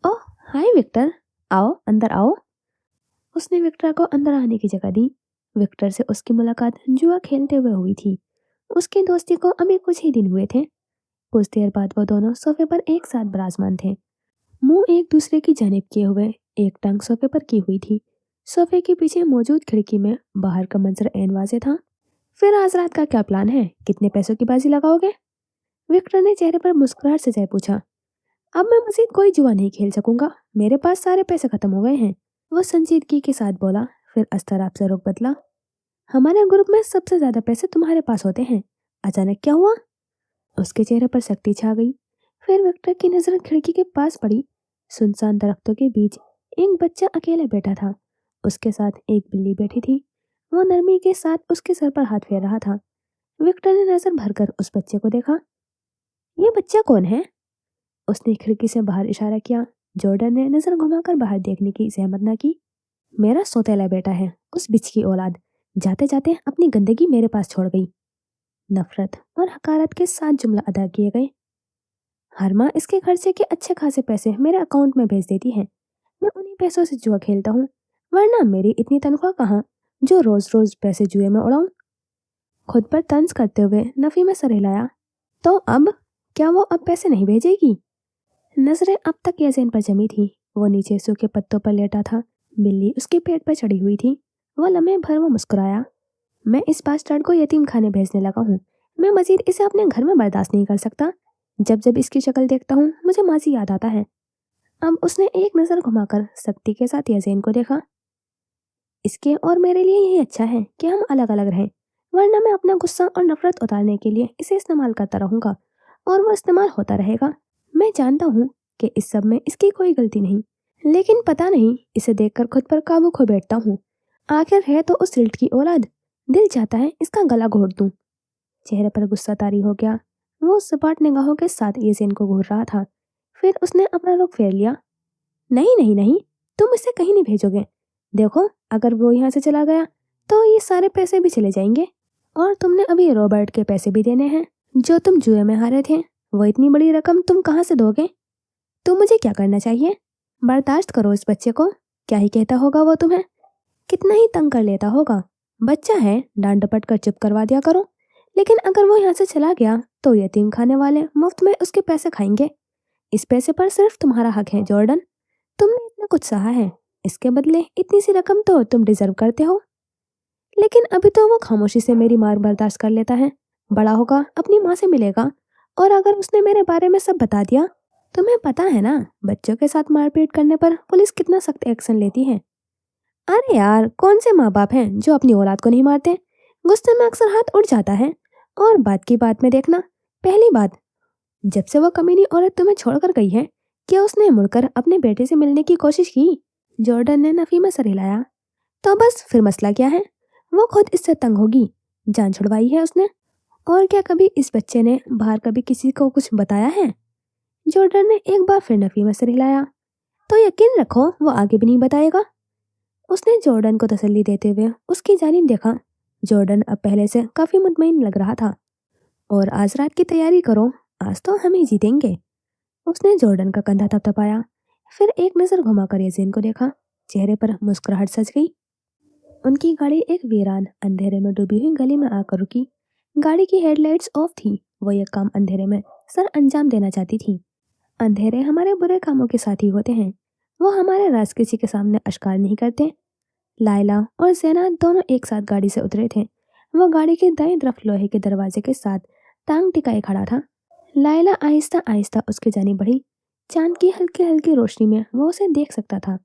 ओह हाय विक्टर, आओ अंदर आओ। उसने विक्टर को अंदर आने की जगह दी। विक्टर से उसकी मुलाकात जुआ खेलते हुए हुई थी। उसकी दोस्ती को अभी कुछ ही दिन हुए थे। कुछ देर बाद वो दोनों सोफे पर एक साथ विराजमान थे, मुंह एक दूसरे की जानिब किए हुए। एक टांग सोफे पर की हुई थी। सोफे के पीछे मौजूद खिड़की में बाहर का मंजर ऐन वाज़ेह था। फिर आज रात का क्या प्लान है? कितने पैसों की बाजी लगाओगे? विक्टर ने चेहरे पर मुस्कुराहट से पूछा। अब मैं मजीद कोई जुआ नहीं खेल सकूंगा। मेरे पास सारे पैसे खत्म हो गए हैं। वो संजीदगी के साथ बोला। फिर अस्तराब से रुख बदला। हमारे ग्रुप में सबसे ज्यादा पैसे तुम्हारे पास होते हैं। अचानक क्या हुआ? उसके चेहरे पर सख्ती छा गई। फिर विक्टर की नजर खिड़की के पास पड़ी। सुनसान दरख्तों के बीच एक बच्चा अकेले बैठा था। उसके साथ एक बिल्ली बैठी थी। वो नरमी के साथ उसके सर पर हाथ फेर रहा था। विक्टर ने नजर भरकर उस बच्चे को देखा। ये बच्चा कौन है? उसने खिड़की से बाहर इशारा किया। जॉर्डन ने नजर घुमाकर बाहर देखने की जहमत न की। मेरा सौतेला बेटा है, उस बिच की औलाद जाते जाते अपनी गंदगी मेरे पास छोड़ गई। नफरत और हकारत के साथ जुमला अदा किए गए। हर माह इसके खर्चे के अच्छे खासे पैसे मेरे अकाउंट में भेज देती है। मैं उन्हीं पैसों से जुआ खेलता हूँ, वरना मेरी इतनी तनख्वाह कहाँ जो रोज रोज पैसे जुए में उड़ाऊं। खुद पर तंज करते हुए नफी में सर हिलाया। तो अब क्या वो अब पैसे नहीं भेजेगी? नजरें अब तक यज़ेन पर जमी थी। वो नीचे सूखे पत्तों पर लेटा था। बिल्ली उसके पेट पर चढ़ी हुई थी। वो लम्हे भर वो मुस्कुराया। मैं इस बास्टर्ड को यतीम खाने भेजने लगा हूँ। मैं मजीद इसे अपने घर में बर्दाश्त नहीं कर सकता। जब जब इसकी शक्ल देखता हूँ मुझे माजी याद आता है। अब उसने एक नज़र घुमाकर सख्ती के साथ यज़ेन को देखा। इसके और मेरे लिए यही अच्छा है कि हम अलग अलग रहें, वरना मैं अपना गुस्सा और नफरत उतारने के लिए इसे इस्तेमाल करता रहूंगा और वो इस्तेमाल होता रहेगा। मैं जानता हूँ कि इस सब में इसकी कोई गलती नहीं, लेकिन पता नहीं इसे देखकर खुद पर काबू खो बैठता हूँ। आखिर है तो उस सिल्ट की औलाद। दिल चाहता है इसका गला घोट दूं। चेहरे पर गुस्सा तारी हो गया। वो सपाट निगाहों के साथ येसेन को घूर रहा था। फिर उसने अपना रुख फेर लिया। नहीं नहीं नहीं, तुम इसे कहीं नहीं भेजोगे। देखो अगर वो यहाँ से चला गया तो ये सारे पैसे भी चले जाएंगे, और तुमने अभी रॉबर्ट के पैसे भी देने हैं जो तुम जुए में हारे थे। वो इतनी बड़ी रकम तुम कहाँ से दोगे? तो मुझे क्या करना चाहिए? बर्दाश्त करो इस बच्चे को। क्या ही कहता होगा वो तुम्हें, कितना ही तंग कर लेता होगा। बच्चा है, डांट डपट कर चुप करवा दिया करो। लेकिन अगर वो यहाँ से चला गया तो यतीम खाने वाले मुफ्त में उसके पैसे खाएंगे। इस पैसे पर सिर्फ तुम्हारा हक है जॉर्डन। तुमने इतना कुछ सहा है, इसके बदले इतनी सी रकम तो तुम डिजर्व करते हो। लेकिन अभी तो वो खामोशी से मेरी मार बर्दाश्त कर लेता है। बड़ा होगा अपनी माँ से मिलेगा, और अगर उसने मेरे बारे में सब बता दिया, तुम्हें पता है ना बच्चों के साथ मारपीट करने पर पुलिस कितना सख्त एक्शन लेती है। अरे यार, कौन से माँ बाप हैं जो अपनी औलाद को नहीं मारते? गुस्से में अक्सर हाथ उठ जाता है। और बात की बात में देखना, पहली बात, जब से वो कमीनी औरत तुम्हें छोड़कर गई है, क्या उसने मुड़कर अपने बेटे से मिलने की कोशिश की? जॉर्डन ने नफी में सर हिलाया। तो बस फिर मसला क्या है? वो खुद इससे तंग होगी। जान छुड़वाई है उसने। और क्या कभी इस बच्चे ने बाहर कभी किसी को कुछ बताया है? जॉर्डन ने एक बार फिर नफी में सर हिलाया। तो यकीन रखो वो आगे भी नहीं बताएगा। उसने जॉर्डन को तसल्ली देते हुए उसकी जानिब देखा। जॉर्डन अब पहले से काफी मुतमईन लग रहा था। और आज रात की तैयारी करो, आज तो हम ही जीतेंगे। उसने जॉर्डन का कंधा थपथपाया, फिर एक नजर घुमाकर यासीन को देखा। चेहरे पर मुस्कुराहट सज गई। उनकी गाड़ी एक वीरान अंधेरे में डूबी हुई गली में आकर रुकी। गाड़ी की हेडलाइट्स ऑफ थी। वो ये काम अंधेरे में सर अंजाम देना चाहती थी। अंधेरे हमारे बुरे कामों के साथी होते हैं, वो हमारे राज किसी के सामने अश्कार नहीं करते। लायला और ज़ैना दोनों एक साथ गाड़ी से उतरे थे। वो गाड़ी के दाईं तरफ लोहे के दरवाजे के साथ टांग टिकाए खड़ा था। लायला आहिस्ता आहिस्ता उसकी जानिब बढ़ी। चांद की हल्की हल्की रोशनी में वो उसे देख सकता था।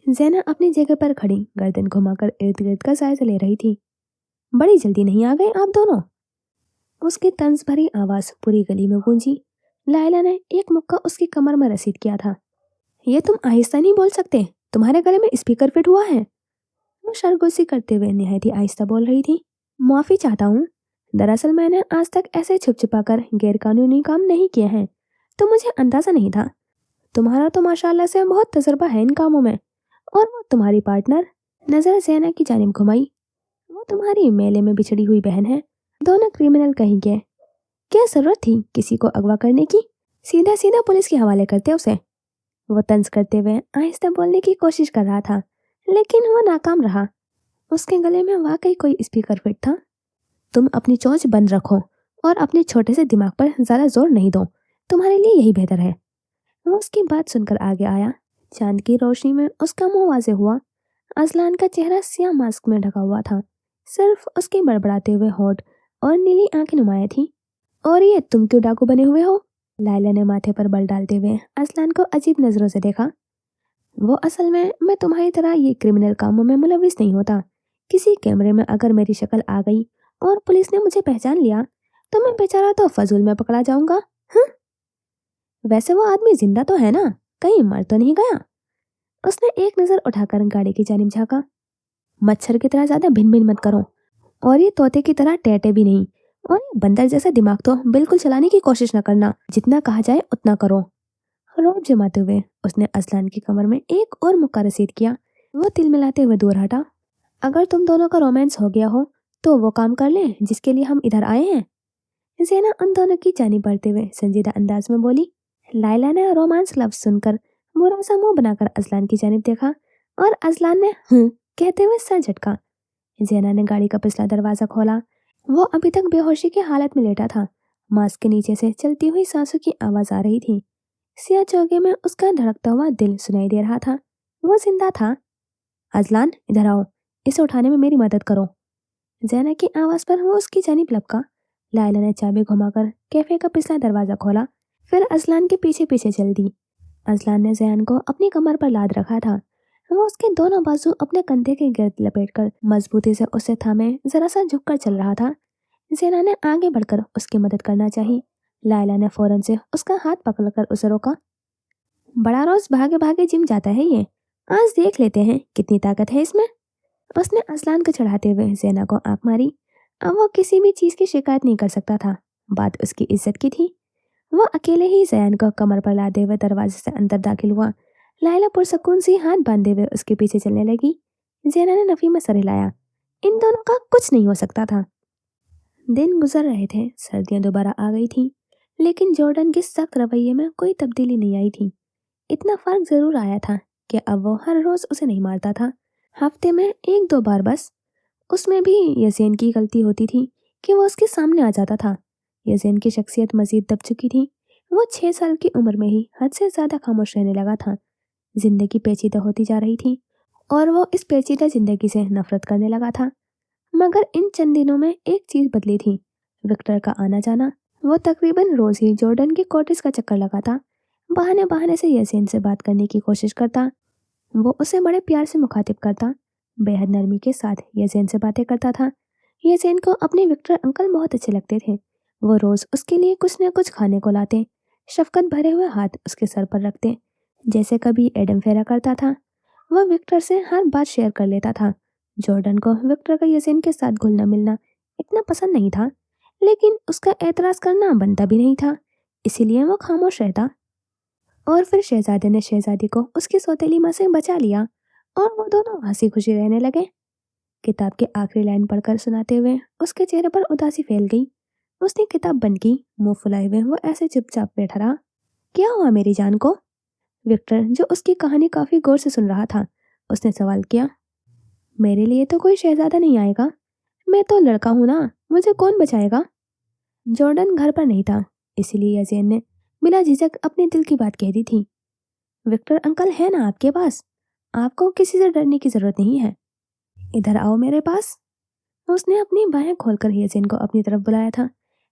ज़ैना अपनी जगह पर खड़ी गर्दन घुमाकर इर्द गिर्द का जायजा ले रही थी। बड़ी जल्दी नहीं आ गए आप दोनों? उसकी तंज भरी आवाज पूरी गली में गूंजी। लायला ने एक मुक्का उसकी कमर में रसीद किया था। ये तुम आहिस्ता नहीं बोल सकते, तुम्हारे गले में स्पीकर फिट हुआ है। वो सरगोशी करते हुए निहायत ही आहिस्ता बोल रही थी। माफी चाहता हूँ, दरअसल मैंने आज तक ऐसे छुप छुपा कर गैरकानूनी काम नहीं किए हैं, तो मुझे अंदाजा नहीं था। तुम्हारा तो माशाल्लाह से बहुत तजर्बा है इन कामों में। और वो तुम्हारी पार्टनर? नजर ज़ैना की जानिब घुमाई। वो तुम्हारी मेले में बिछड़ी हुई बहन है। दोनों क्रिमिनल कहेंगे। क्या जरूरत थी किसी को अगवा करने की? सीधा सीधा पुलिस के हवाले करते उसे। वो तंज करते हुए आहिस्ता बोलने की कोशिश कर रहा था, लेकिन वो नाकाम रहा। उसके गले में वाकई कोई स्पीकर फिट था। तुम अपनी चोंच बंद रखो और अपने छोटे से दिमाग पर ज्यादा जोर नहीं दो, तुम्हारे लिए यही बेहतर है। वो उसकी बात सुनकर आगे आया। चांद की रोशनी में उसका मुंह वाजे हुआ। अजलान का चेहरा स्याह मास्क में ढका हुआ था। सिर्फ उसके बड़बड़ाते हुए होठ और नीली आंखें नुमाया थी। और ये तुम क्यों डाकू बने हुए हो? लायला ने माथे पर बल डालते हुए अजलान को अजीब नजरों से देखा। वो असल में मैं तुम्हारी तरह ये क्रिमिनल कामों में मुलविस नहीं होता। किसी कैमरे में अगर मेरी शक्ल आ गई और पुलिस ने मुझे पहचान लिया, तो मैं बेचारा तो फजूल में पकड़ा जाऊंगा। हं? वैसे वो आदमी जिंदा तो है ना, कहीं मर तो नहीं गया? उसने एक नजर उठाकर गाड़ी की जानिब झांका। मच्छर की तरह ज्यादा भिन भिन मत करो, और ये तोते की तरह टेटे भी नहीं, और ये बंदर जैसा दिमाग तो बिल्कुल चलाने की कोशिश न करना। जितना कहा जाए उतना करो। रौब जमाते हुए उसने असलान की कमर में एक और मुक्का रसीद किया। वो तिल मिलाते हुए दूर हटा। अगर तुम दोनों का रोमांस हो गया हो तो वो काम कर लें जिसके लिए हम इधर आए हैं। ज़ैना उन दोनों की जानी बढ़ते हुए संजीदा अंदाज में बोली। लायला ने रोमांस लफ्ज सुनकर बुरा सा मुंह बनाकर अजलान की जानिब देखा, और अजलान ने कहते हुए सर झटका। ज़ैना ने गाड़ी का पिछला दरवाजा खोला। वो अभी तक बेहोशी की हालत में लेटा था। मास्क के नीचे से चलती हुई सांसों की आवाज आ रही थी। सिया चौके में उसका धड़कता हुआ दिल सुनाई दे रहा था। वो जिंदा था। अजलान इधर आओ, इसे उठाने में मेरी मदद करो। ज़ैना की आवाज पर वो उसकी जानिब लपका। लायला ने चाबी घुमाकर कैफे का पिछला दरवाजा खोला, फिर अजलान के पीछे पीछे चल दी। अजलान ने जैन को अपनी कमर पर लाद रखा था। वो उसके दोनों बाजू अपने कंधे के गिर्द लपेटकर मजबूती से उसे थामे जरा सा झुककर चल रहा था। ज़ैना ने आगे बढ़कर उसकी मदद करना चाही। लायला ने फौरन से उसका हाथ पकड़कर उसे रोका। बड़ा रोज भागे भागे जिम जाता है ये, आज देख लेते हैं कितनी ताकत है इसमें। उसने असलान को चढ़ाते हुए ज़ैना को आंख मारी। अब वो किसी भी चीज की शिकायत नहीं कर सकता था। बात उसकी इज्जत की थी। वो अकेले ही ज़ैन को कमर पर लादे हुए दरवाजे से अंदर दाखिल हुआ। लायला पुरसकून सी हाथ बांधे हुए उसके पीछे चलने लगी। ज़ैना ने नफी में सर हिलाया। इन दोनों का कुछ नहीं हो सकता था। दिन गुजर रहे थे, सर्दियां दोबारा आ गई थी, लेकिन जॉर्डन के सख्त रवैये में कोई तब्दीली नहीं आई थी। इतना फर्क जरूर आया था कि अब वो हर रोज उसे नहीं मारता था, हफ्ते में एक दो बार बस। उसमें भी यज़ेन की गलती होती थी कि वो उसके सामने आ जाता था। यज़ेन की शख्सियत मजीद दब चुकी थी। वो 6 साल की उम्र में ही हद से ज्यादा खामोश रहने लगा था। जिंदगी पेचीदा होती जा रही थी और वो इस पेचीदा जिंदगी से नफरत करने लगा था। मगर इन चंद दिनों में एक चीज बदली थी, विक्टर का आना जाना। वो तकरीबन रोज ही जॉर्डन के कॉटेज का चक्कर लगाता। बहाने बहाने से यसीन से बात करने की कोशिश करता। वो उसे बड़े प्यार से मुखातिब करता, बेहद नरमी के साथ यसीन से बातें करता था। यसीन को अपने विक्टर अंकल बहुत अच्छे लगते थे। वो रोज उसके लिए कुछ न कुछ खाने को लाते, शफकत भरे हुए हाथ उसके सर पर रखते, जैसे कभी एडम फेरा करता था। वह विक्टर से हर बात शेयर कर लेता था। जॉर्डन को विक्टर का यसीन के साथ घुलना मिलना इतना पसंद नहीं था, लेकिन उसका एतराज करना बनता भी नहीं था, इसीलिए वो खामोश रहता। और फिर शहजादे ने शहजादी को उसकी सौतेली माँ से बचा लिया और वो दोनों हंसी खुशी रहने लगे। किताब की आखिरी लाइन पढ़कर सुनाते हुए उसके चेहरे पर उदासी फैल गई। اس نے کتاب بند کی، منہ فلائے ہوئے وہ ایسے چپ چاپ بیٹھا رہا۔ کیا ہوا میری جان کو؟ وکٹر جو اس کی کہانی کافی غور سے سن رہا تھا، اس نے سوال کیا۔ میرے لیے تو کوئی شہزادہ نہیں آئے گا، میں تو لڑکا ہوں نا، مجھے کون بچائے گا؟ جارڈن گھر پر نہیں تھا، اسی لیے یزین نے بلا جھجک اپنے دل کی بات کہہ دی تھی۔ وکٹر انکل ہے نا آپ کے پاس، آپ کو کسی سے ڈرنے کی ضرورت نہیں ہے، ادھر آؤ میرے پاس۔ اس نے اپنی بائیں کھول کر یزین کو اپنی طرف بلایا تھا۔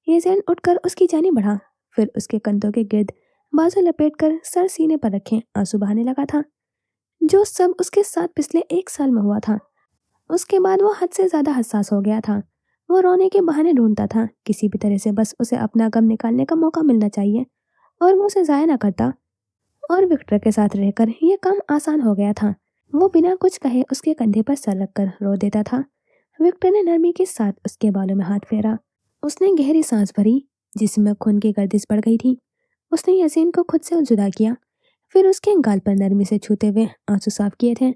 یزین اٹھ کر اس کی جانب بڑھا، پھر اس کے کندھوں کے گرد بازو لپیٹ کر سر سینے پر رکھے آنسو بہانے لگا تھا۔ جو سب اس کے ساتھ پچھلے 1 سال میں ہوا تھا، اس کے بعد وہ حد سے زیادہ حساس ہو گیا تھا۔ وہ رونے کے بہانے ڈھونڈتا تھا، کسی بھی طرح سے بس اسے اپنا غم نکالنے کا موقع ملنا چاہیے اور وہ اسے ضائع نہ کرتا۔ اور وکٹر کے ساتھ رہ کر یہ کام آسان ہو گیا تھا۔ وہ بنا کچھ کہے اس کے کندھے پر سر رکھ کر رو دیتا تھا۔ وکٹر نے نرمی کے ساتھ اس کے بالوں میں ہاتھ پھیرا۔ اس نے گہری سانس بھری، جسم میں خون کی گردش بڑھ گئی تھی۔ اس نے یزین کو خود سے جدا کیا، پھر اس کے گال پر نرمی سے چھوتے ہوئے آنسو صاف کیے تھے۔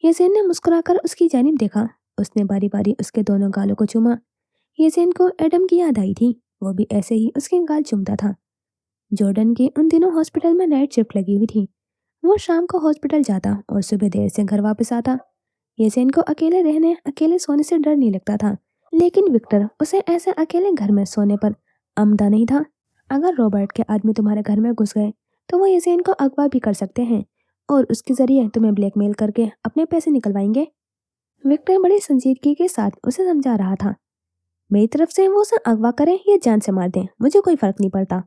یزین نے مسکرا کر اس کی جانب دیکھا، اس نے باری باری اس کے دونوں گالوں کو چوما۔ یزین کو ایڈم کی یاد آئی تھی، وہ بھی ایسے ہی اس کے گال چومتا تھا۔ جارڈن کی ان دنوں ہاسپٹل میں نائٹ شفٹ لگی ہوئی تھی۔ وہ شام کو ہاسپٹل جاتا اور صبح دیر سے گھر واپس آتا۔ یزین کو اکیلے رہنے، اکیلے سونے سے ڈر نہیں لگتا تھا، لیکن وکٹر اسے ایسے اکیلے گھر میں سونے پر آمدہ نہیں تھا۔ اگر رابرٹ کے آدمی تمہارے گھر میں گھس گئے تو وہ یزین کو اغوا بھی کر سکتے ہیں اور اس کے ذریعے تمہیں بلیک میل کر کے اپنے پیسے نکلوائیں گے۔ وکٹر بڑی سنجیدگی کے ساتھ اسے سمجھا رہا تھا۔ میری طرف سے وہ اسے اغوا کریں یا جان سے مار دیں، مجھے کوئی فرق نہیں پڑتا۔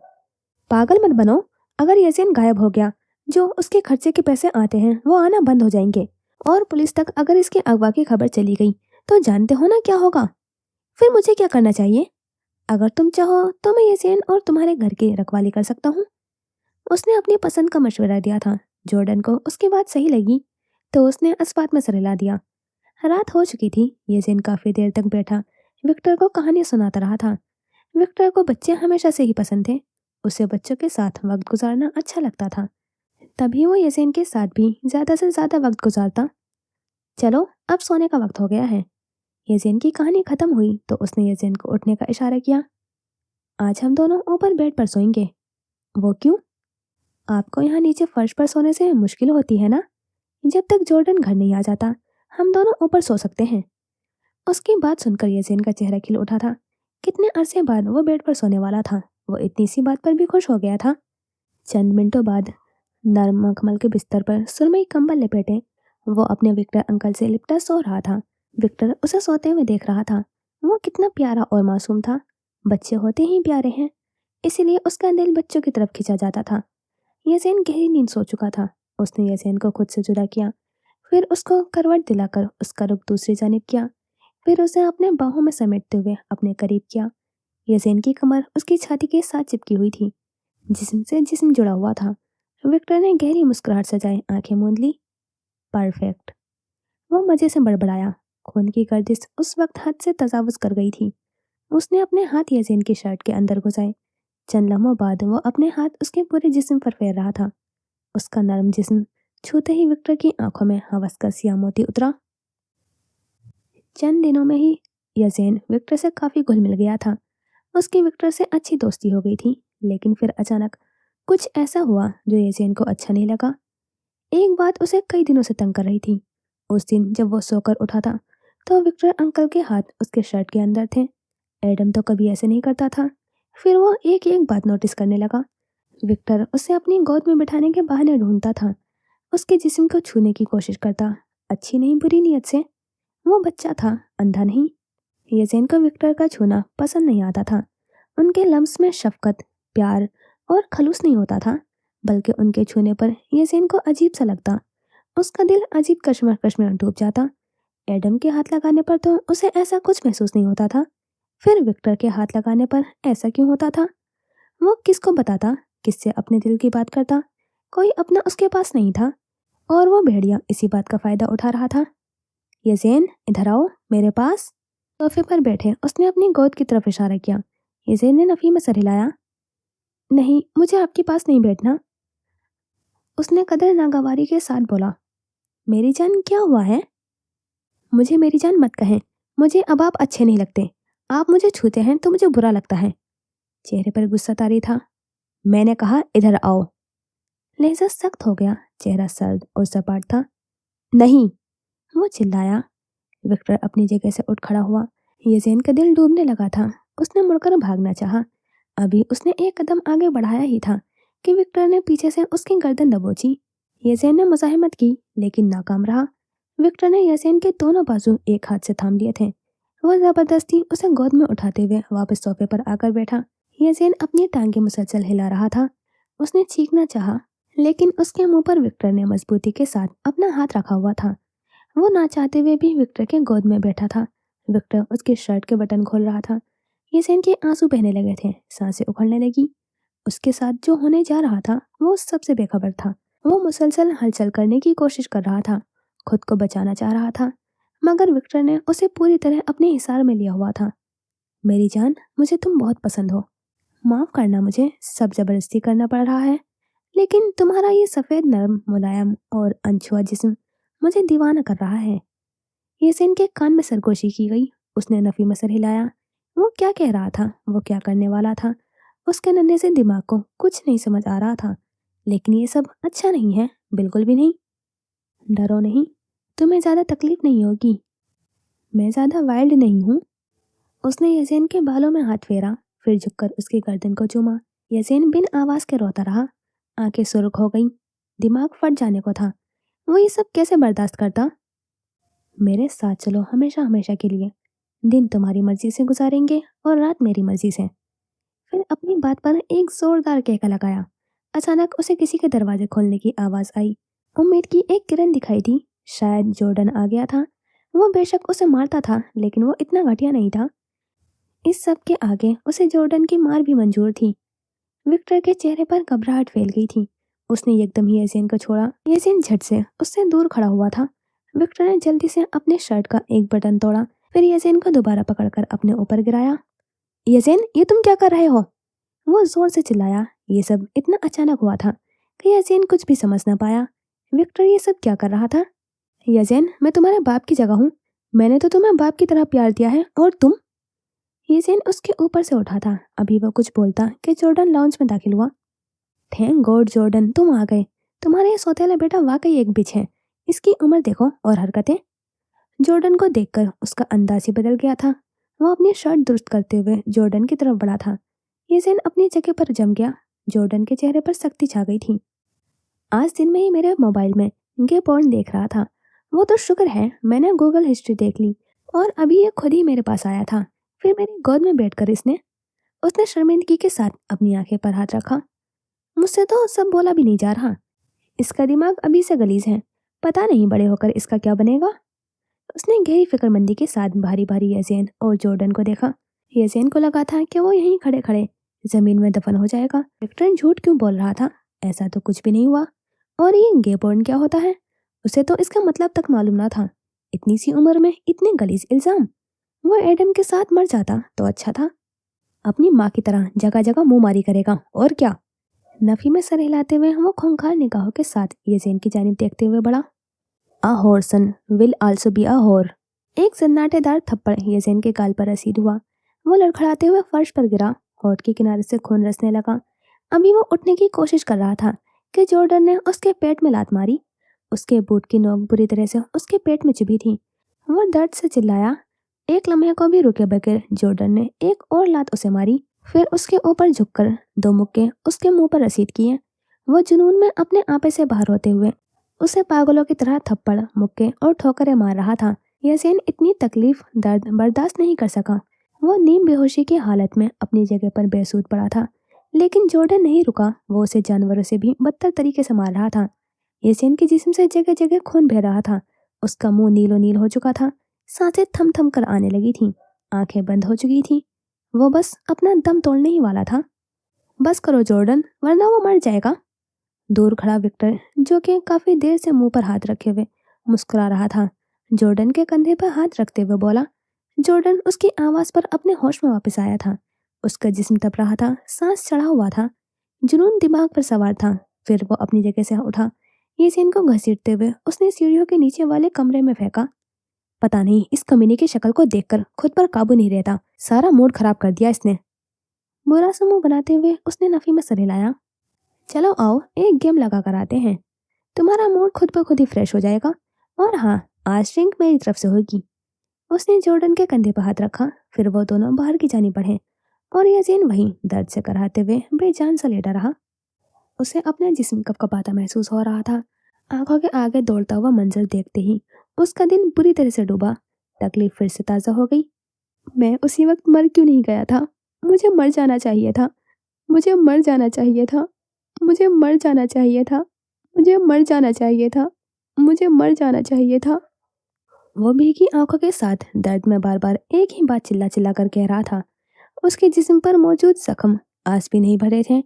پاگل مت بنو، اگر یزین غائب ہو گیا، جو اس کے خرچے کے پیسے آتے ہیں وہ آنا بند ہو جائیں گے، اور پولیس تک اگر اس کے اغوا کی خبر چلی گئی تو جانتے ہو نا کیا ہوگا۔ پھر مجھے کیا کرنا چاہیے؟ اگر تم چاہو تو میں یزین اور تمہارے گھر کی رکھوالی کر سکتا ہوں۔ اس نے اپنی پسند کا مشورہ دیا تھا۔ جارڈن کو اس کی بات صحیح لگی تو اس نے اس بات میں سر ہلا دیا۔ رات ہو چکی تھی، یزین کافی دیر تک بیٹھا وکٹر کو کہانی سناتا رہا تھا۔ وکٹر کو بچے ہمیشہ سے ہی پسند تھے، اسے بچوں کے ساتھ وقت گزارنا اچھا لگتا تھا، تبھی وہ یزین کے ساتھ بھی زیادہ سے زیادہ وقت گزارتا۔ چلو اب سونے کا وقت ہو گیا ہے۔ یزین کی کہانی ختم ہوئی تو اس نے یزین کو اٹھنے کا اشارہ کیا۔ آج ہم دونوں اوپر بیڈ پر سوئیں گے۔ وہ کیوں؟ آپ کو یہاں نیچے فرش پر سونے سے مشکل ہوتی ہے نا؟ جب تک جارڈن گھر نہیں آ جاتا ہم دونوں اوپر سو سکتے ہیں۔ اس کی بات سن کر یزین کا چہرہ کھل اٹھا تھا۔ کتنے عرصے بعد وہ بیڈ پر سونے والا تھا، وہ اتنی سی بات پر بھی خوش ہو گیا تھا۔ چند منٹوں بعد نرم مخمل کے بستر پر سرمئی کمبل لپیٹے وہ اپنے وکٹر انکل سے لپٹا سو رہا تھا۔ وکٹر اسے سوتے ہوئے دیکھ رہا تھا۔ وہ کتنا پیارا اور معصوم تھا۔ بچے ہوتے ہی پیارے ہیں، اسی لیے اس کا دل بچوں کی طرف کھینچا جاتا تھا۔ یزین گہری نیند سو چکا تھا۔ اس نے یزین کو خود سے جدا کیا، پھر اس کو کروٹ دلا کر اس کا رخ دوسری جانب کیا، پھر اسے اپنے باہوں میں سمیٹتے ہوئے اپنے قریب کیا۔ یزین کی کمر اس کی چھاتی کے ساتھ چپکی ہوئی تھی، جسم سے جسم جڑا ہوا تھا۔ وکٹر نے گہری مسکراہٹ سجائے آنکھیں موند لی۔ پرفیکٹ، وہ مزے سے بڑبڑایا۔ خون کی گردش اس وقت حد سے تجاوز کر گئی تھی۔ اس نے اپنے ہاتھ یزین کی شرٹ کے اندر گھسائے۔ چند لمحوں بعد وہ اپنے ہاتھ اس کے پورے جسم پر پھیر رہا تھا۔ اس کا نرم جسم چھوتے ہی وکٹر کی آنکھوں میں ہوس کا سیاہ موتی اترا۔ چند دنوں میں ہی یزین وکٹر سے کافی گھل مل گیا تھا۔ اس کی وکٹر سے اچھی دوستی ہو گئی تھی، لیکن پھر اچانک کچھ ایسا ہوا جو یزین کو اچھا نہیں لگا۔ ایک بات اسے کئی دنوں سے تنگ کر رہی تھی۔ اس دن جب وہ سو کر اٹھا تھا تو وکٹر انکل کے ہاتھ اس کے شرٹ کے اندر تھے۔ ایڈم تو کبھی ایسے نہیں کرتا تھا۔ پھر وہ ایک ایک بات نوٹس کرنے لگا۔ وکٹر اسے اپنی گود میں بٹھانے کے بہانے ڈھونڈتا تھا، اس کے جسم کو چھونے کی کوشش کرتا، اچھی نہیں بری نیت سے۔ وہ بچہ تھا، اندھا نہیں۔ یزین کو وکٹر کا چھونا پسند نہیں آتا تھا۔ ان کے لمس میں شفقت، پیار اور خلوص نہیں ہوتا تھا، بلکہ ان کے چھونے پر یزین کو عجیب سا لگتا۔ اس کا دل عجیب کشمکش میں ڈوب جاتا۔ ایڈم کے ہاتھ لگانے پر تو اسے ایسا کچھ محسوس نہیں ہوتا تھا، پھر وکٹر کے ہاتھ لگانے پر ایسا کیوں ہوتا تھا؟ وہ کس کو بتاتا، کس سے اپنے دل کی بات کرتا؟ کوئی اپنا اس کے پاس نہیں تھا، اور وہ بھیڑیا اسی بات کا فائدہ اٹھا رہا تھا۔ یزین ادھر آؤ میرے پاس۔ صوفے پر بیٹھے اس نے اپنی گود کی طرف اشارہ کیا۔ یزین نے نفی میں سر ہلایا۔ نہیں، مجھے آپ کے پاس نہیں بیٹھنا، اس نے قدر ناگواری کے ساتھ بولا۔ میری جان کیا ہوا ہے؟ مجھے میری جان مت کہیں، مجھے اب آپ اچھے نہیں لگتے۔ آپ مجھے چھوتے ہیں تو مجھے برا لگتا ہے۔ चेहरे पर गुस्सा तारी था। मैंने कहा इधर आओ। लहजा सख्त हो गया, चेहरा सर्द और सपाट था। नहीं, वो चिल्लाया। विक्टर अपनी जगह से उठ खड़ा हुआ। येजेन का दिल डूबने लगा था। उसने मुड़कर भागना चाहा। अभी उसने एक कदम आगे बढ़ाया ही था कि विक्टर ने पीछे से उसकी गर्दन दबोची। येजेन ने मुजाहिमत की लेकिन नाकाम रहा। विक्टर ने येजेन के दोनों बाजू एक हाथ से थाम लिए थे। वो जबरदस्ती उसे गोद में उठाते हुए वापस सोफे पर आकर बैठा। येजेन अपनी टांगे मुसलसल हिला रहा था। उसने चीखना चाहा, लेकिन उसके मुंह पर विक्टर ने मजबूती के साथ अपना हाथ रखा हुआ था। वो ना चाहते हुए भी विक्टर के गोद में बैठा था। विक्टर उसके शर्ट के बटन खोल रहा था। येजेन के आंसू बहने लगे थे, सांसें उखड़ने लगी। उसके साथ जो होने जा रहा था वो सबसे बेखबर था। वो मुसलसल हलचल करने की कोशिश कर रहा था, खुद को बचाना चाह रहा था, मगर विक्टर ने उसे पूरी तरह अपने हिसार में लिया हुआ था। मेरी जान, मुझे तुम बहुत पसंद हो। माफ करना, मुझे सब जबरदस्ती करना पड़ रहा है, लेकिन तुम्हारा ये सफेद नरम मुलायम और अनछुआ जिस्म मुझे दीवाना कर रहा है। येसेन के कान में सरगोशी की गई। उसने नफी में सर हिलाया। वो क्या कह रहा था, वो क्या करने वाला था, उसके नन्हे से दिमाग को कुछ नहीं समझ आ रहा था। लेकिन ये सब अच्छा नहीं है, बिल्कुल भी नहीं। डरो नहीं, तुम्हें ज्यादा तकलीफ नहीं होगी। मैं ज्यादा वाइल्ड नहीं हूँ। उसने येसेन के बालों में हाथ फेरा, फिर झुककर उसकी गर्दन को चूमा। येसेन बिन आवाज के रोता रहा। आंखें सुर्ख हो गईं, दिमाग फट जाने को था। वो ये सब कैसे बर्दाश्त करता। मेरे साथ चलो, हमेशा हमेशा के लिए। दिन तुम्हारी मर्जी से गुजारेंगे और रात मेरी मर्जी से। फिर अपनी बात पर एक जोरदार कहका लगाया। अचानक उसे किसी के दरवाजे खोलने की आवाज आई। उम्मीद की एक किरण दिखाई दी। शायद जॉर्डन आ गया था। वो बेशक उसे मारता था, लेकिन वो इतना घटिया नहीं था। इस सब के आगे उसे जॉर्डन की मार भी मंजूर थी। विक्टर के चेहरे पर घबराहट फैल गई थी। उसने एकदम ही येसेन को छोड़ा। येसेन झट से उससे दूर खड़ा हुआ था। विक्टर ने जल्दी से अपने शर्ट का एक बटन तोड़ा, फिर येसेन को दोबारा पकड़कर अपने ऊपर गिराया। येसेन, ये तुम क्या कर रहे हो? वो जोर से चिल्लाया। ये सब इतना अचानक हुआ था कि येसेन कुछ भी समझ न पाया। विक्टर ये सब क्या कर रहा था? येसेन, मैं तुम्हारे बाप की जगह हूँ। मैंने तो तुम्हें बाप की तरह प्यार दिया है, और तुम? येसेन उसके ऊपर से उठा था। अभी वो कुछ बोलता कि जॉर्डन लाउंज में दाखिल हुआ। थैंक गॉड जॉर्डन, तुम आ गए। तुम्हारा ये सौतेला बेटा वाकई एक बिच है। इसकी उम्र देखो और हरकतें। जॉर्डन को देखकर उसका अंदाज ही बदल गया था। वो अपनी शर्ट दुरुस्त करते हुए जॉर्डन की तरफ बढ़ा था। येसेन अपनी जगह पर जम गया। जॉर्डन के चेहरे पर सख्ती छा गई थी। आज दिन में ही मेरे मोबाइल में गे पॉर्न देख रहा था। वो तो शुक्र है मैंने गूगल हिस्ट्री देख ली, और अभी ये खुद ही मेरे पास आया था। फिर मेरी गोद में बैठकर उसने शर्मिंदगी के साथ अपनी आंखें पर हाथ रखा। मुझसे तो सब बोला भी नहीं जा रहा। इसका दिमाग अभी से गलीज है। पता नहीं बड़े होकर इसका क्या बनेगा। उसने गहरी फिक्रमंदी के साथ भारी भारी येसेन और जॉर्डन को देखा। येसेन को लगा था कि वो यहीं खड़े खड़े जमीन में दफन हो जाएगा। विक्टर झूठ क्यों बोल रहा था? ऐसा तो कुछ भी नहीं हुआ। और ये गे पोर्न क्या होता है? उसे तो इसका मतलब तक मालूम ना था। इतनी सी उम्र में इतने गलीज इल्जाम। वो एडम के साथ मर जाता तो अच्छा था। अपनी माँ की तरह जगह जगह मुंह मारी करेगा, और क्या। नफी में सर हिलाते हुए वो खूंखार निगाहों के साथ येसेन की जानिब देखते हुए बढ़ा। A whore's son will also be a whore. एक सन्नाटेदार थप्पड़ येसेन के गाल पर रसीद हुआ। वो लड़खड़ाते हुए फर्श पर गिरा। होठ के किनारे से खून रसने लगा। अभी वो उठने की कोशिश कर रहा था कि जॉर्डन ने उसके पेट में लात मारी। उसके बूट की नोक बुरी तरह से उसके पेट में चुभी थी। वो दर्द से चिल्लाया। एक लम्हे को भी रुके बगैर जॉर्डन ने एक और लात उसे मारी। फिर उसके ऊपर झुककर दो मुक्के उसके मुंह पर रसीद किए। वो जुनून में अपने आपे से बाहर होते हुए उसे पागलों की तरह थप्पड़, मुक्के और ठोकरें मार रहा था। यासीन इतनी तकलीफ, दर्द बर्दाश्त नहीं कर सका। वो नीम बेहोशी की हालत में अपनी जगह पर बेसुध पड़ा था। लेकिन जॉर्डन नहीं रुका। वो उसे जानवरों से भी बदतर तरीके से मार रहा था। यासीन के जिस्म से जगह जगह खून बह रहा था। उसका मुंह नीलो नील हो चुका था। सांसें थम थम कर आने लगी थीं। आंखें बंद हो चुकी थीं। वो बस अपना दम तोड़ने ही वाला था। बस करो जॉर्डन, वरना वो मर जाएगा। दूर खड़ा विक्टर, जो कि काफी देर से मुंह पर हाथ रखे हुए मुस्कुरा रहा था, जॉर्डन के कंधे पर हाथ रखते हुए बोला। जॉर्डन उसकी आवाज पर अपने होश में वापस आया था। उसका जिस्म तप रहा था, सांस चढ़ा हुआ था, जुनून दिमाग पर सवार था। फिर वो अपनी जगह से उठा। ये सीन को घसीटते हुए उसने सीढ़ियों के नीचे वाले कमरे में फेंका। पता नहीं इस कमीने की शक्ल को देखकर खुद पर काबू नहीं रहता। सारा मूड खराब कर दिया इसने। बुरा सा मुंह बनाते हुए उसने नफी में सर हिलाया। चलो आओ एक गेम लगा कर आते हैं, तुम्हारा मूड खुद ब खुद ही फ्रेश हो जाएगा। और हाँ, आज ड्रिंक मेरी तरफ से होगी। उसने जॉर्डन के कंधे पर हाथ रखा, फिर वो दोनों बाहर की जानी बढ़े और यासीन वहीं दर्द से कराहते हुए बेजान सा लेटा रहा। उसे अपना जिस्म कपकपाता महसूस हो रहा था। आंखों के आगे दौड़ता हुआ मंजर देखते ही उसका दिल बुरी तरह से डूबा। तकलीफ फिर से ताज़ा हो गई। मैं उसी वक्त मर क्यों नहीं गया था? मुझे मर जाना चाहिए था। मुझे मर जाना चाहिए था। मुझे मर जाना चाहिए था। मुझे मर जाना चाहिए था। मुझे मर जाना चाहिए था। वो भीगी आंखों के साथ दर्द में बार बार एक ही बात चिल्ला चिल्ला कर कह रहा था। उसके जिस्म पर मौजूद जख्म आज भी नहीं भरे थे,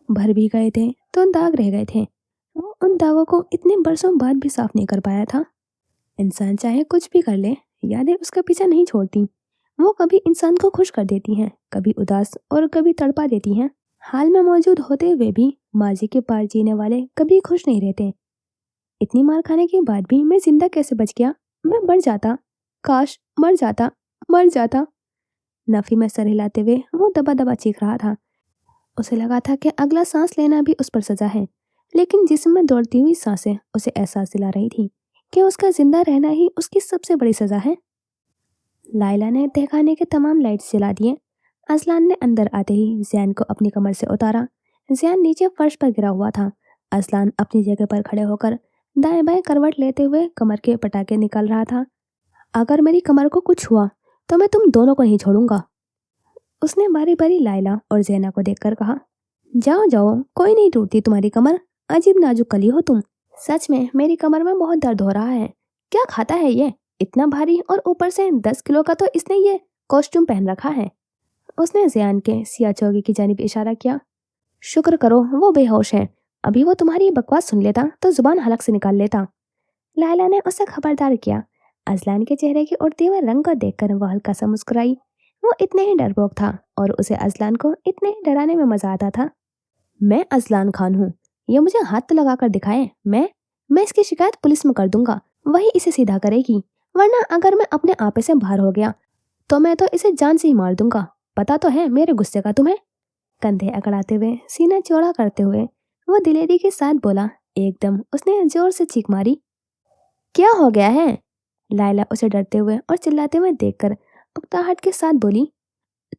भर भी गए थे तो दाग रह गए थे। वो उन दागों को इतने बरसों बाद भी साफ नहीं कर पाया था। इंसान चाहे कुछ भी कर ले, यादें उसका पीछा नहीं छोड़ती। वो कभी इंसान को खुश कर देती हैं, कभी उदास और कभी तड़पा देती हैं। हाल में मौजूद होते हुए भी माजी के पार जीने वाले कभी खुश नहीं रहते। इतनी मार खाने के बाद भी मैं जिंदा कैसे बच गया? मैं मर जाता, काश मर जाता, मर जाता। नफी में सर हिलाते हुए वो दबा दबा चीख रहा था। उसे लगा था कि अगला सांस लेना भी उस पर सजा है, लेकिन जिस्म में दौड़ती हुई सांसें उसे एहसास दिला रही थी कि उसका जिंदा रहना ही उसकी सबसे बड़ी सजा है। लाइला ने तहखाने के तमाम लाइट्स जला दिए। अजलान ने अंदर आते ही जैन को अपनी कमर से उतारा। जैन नीचे फर्श पर गिरा हुआ था। अजलान अपनी जगह पर खड़े होकर दाएं बाएं करवट लेते हुए कमर के पटाखे निकाल रहा था। अगर मेरी कमर को कुछ हुआ तो मैं तुम दोनों को नहीं छोड़ूंगा, उसने बारी बारी लाइला और जैना को देखकर कहा। जाओ जाओ, कोई नहीं टूटती तुम्हारी कमर, अजीब नाजुक कली हो तुम। सच में मेरी कमर में बहुत दर्द हो रहा है। क्या खाता है ये, इतना भारी, और ऊपर से 10 किलो का तो इसने ये कॉस्ट्यूम पहन रखा है। उसने जैन के सिया चौकी की जानिब इशारा किया। शुक्र करो वो बेहोश है, अभी वो तुम्हारी बकवास सुन लेता तो जुबान हलक से निकाल लेता। लाइला ने उसे खबरदार किया। अजलान के चेहरे के उड़ते हुए रंग को देखकर वह हल्का सा मुस्कुराई। वो इतने ही डरपोक था और उसे अजलान को इतने ही डराने में मजा आता था। मैं अजलान खान हूँ, ये मुझे हाथ तो लगा कर दिखाए। मैं इसकी शिकायत पुलिस में कर दूंगा, वही इसे सीधा करेगी। वरना अगर मैं अपने आपे से बाहर हो गया तो मैं तो इसे जान से ही मार दूंगा। पता तो है मेरे गुस्से का तुम्हें। कंधे अकड़ाते हुए, सीना चौड़ा करते हुए वो दिलेरी के साथ बोला। एकदम उसने जोर से चीख मारी। क्या हो गया है? लाइला उसे डरते हुए और चिल्लाते हुए देखकर उकताहट के साथ बोली।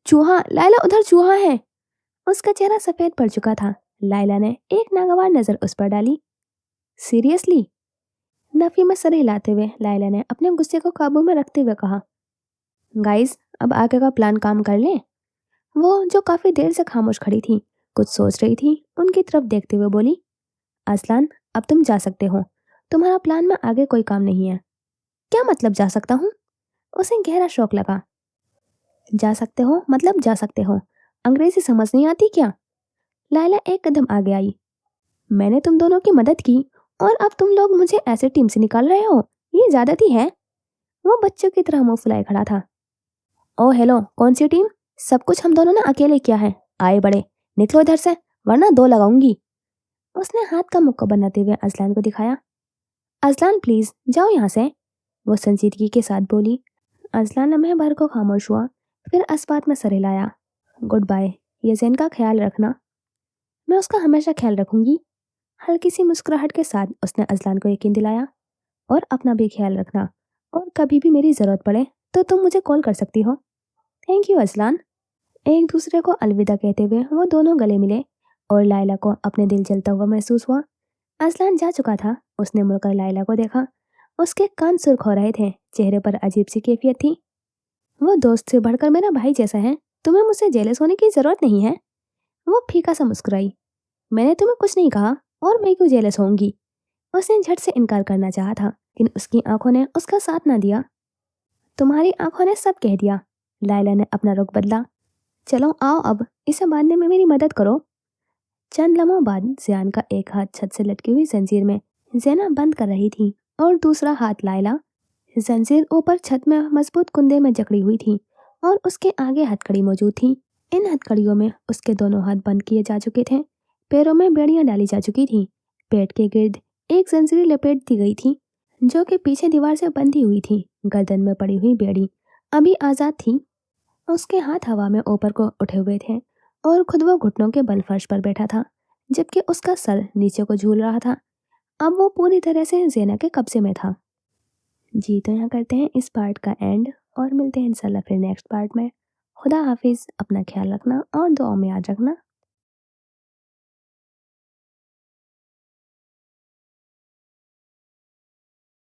चूहा लाइला, उधर चूहा है। उसका चेहरा सफेद पड़ चुका था। लाइला ने एक नागवार नजर उस पर डाली। सीरियसली? नफी में सर हिलाते हुए लाइला ने अपने गुस्से को काबू में रखते हुए कहा। गाइस, अब आगे का प्लान काम कर लें। वो जो काफी देर से खामोश खड़ी थी, कुछ सोच रही थी, उनकी तरफ देखते हुए बोली। असलान, अब तुम जा सकते हो, तुम्हारा प्लान में आगे कोई काम नहीं है। क्या मतलब जा सकता हूँ? उसे गहरा शौक लगा। जा सकते हो मतलब जा सकते हो, अंग्रेजी समझ नहीं आती क्या? लाइला एक कदम आगे आई। मैंने तुम दोनों की मदद की और अब तुम लोग मुझे ऐसे टीम से निकाल रहे हो, ये ज्यादती है। वो बच्चों की तरह मुंह फुलाए खड़ा था। ओ हेलो, कौन सी टीम? सब कुछ हम दोनों ने अकेले किया है। आए बड़े, निकलो इधर से वरना दो लगाऊंगी। उसने हाथ का मुक्का बनाते हुए अजलान को दिखाया। अजलान प्लीज जाओ यहाँ से, वो संजीदगी के साथ बोली। अजलान लम्हे भर को खामोश हुआ, फिर अस्पात में सर हिलाया। गुड बाय, यज़ेन का ख्याल रखना। मैं उसका हमेशा ख्याल रखूंगी। हल्की सी मुस्कुराहट के साथ उसने अजलान को यकीन दिलाया। और अपना भी ख्याल रखना, और कभी भी मेरी ज़रूरत पड़े तो तुम मुझे कॉल कर सकती हो। Thank you Azlan. एक दूसरे को अलविदा कहते हुए वो दोनों गले मिले और लाइला को अपने दिल जलता हुआ महसूस हुआ। अजलान जा चुका था। उसने मुड़कर लाइला को देखा। उसके कान सुर्ख हो रहे थे, चेहरे पर अजीब सी कैफियत थी। वो दोस्त से बढ़कर मेरा भाई जैसा है, तुम्हें मुझसे जेलस होने की जरूरत नहीं है। वो फीका सा मुस्कुराई। मैंने तुम्हें कुछ नहीं कहा और मैं क्यों जेलस होंगी? उसने झट से इनकार करना चाहा था, लेकिन उसकी आंखों ने उसका साथ ना दिया। तुम्हारी आंखों ने सब कह दिया। लाइला ने अपना रुख बदला। चलो आओ, अब इसे बांधने में मेरी मदद करो। चंद लम्हों बाद जियान का एक हाथ छत से लटकी हुई जंजीर में जैना बंद कर रही थी और दूसरा हाथ लाइला। जंजीर ऊपर छत में मजबूत कुंदे में जकड़ी हुई थी और उसके आगे हथकड़ी मौजूद थी। इन हथकड़ियों में उसके दोनों हाथ बंद किए जा चुके थे। पैरों में बेड़ियां डाली जा चुकी थी। पेट के गिर्द एक जंजीर लपेट दी गई थी जो कि पीछे दीवार से बंधी हुई थी। गर्दन में पड़ी हुई बेड़ी अभी आजाद थी। उसके हाथ हवा में ऊपर को उठे हुए थे اور خود وہ گھٹنوں کے بل فرش پر بیٹھا تھا جبکہ اس کا سر نیچے کو جھول رہا تھا۔ اب وہ پوری طرح سے زینب کے قبضے میں تھا۔ جی تو یہاں کرتے ہیں اس پارٹ کا اینڈ، اور ملتے ہیں انشاءاللہ پھر نیکسٹ پارٹ میں۔ خدا حافظ، اپنا خیال رکھنا اور دعاؤں میں یاد رکھنا۔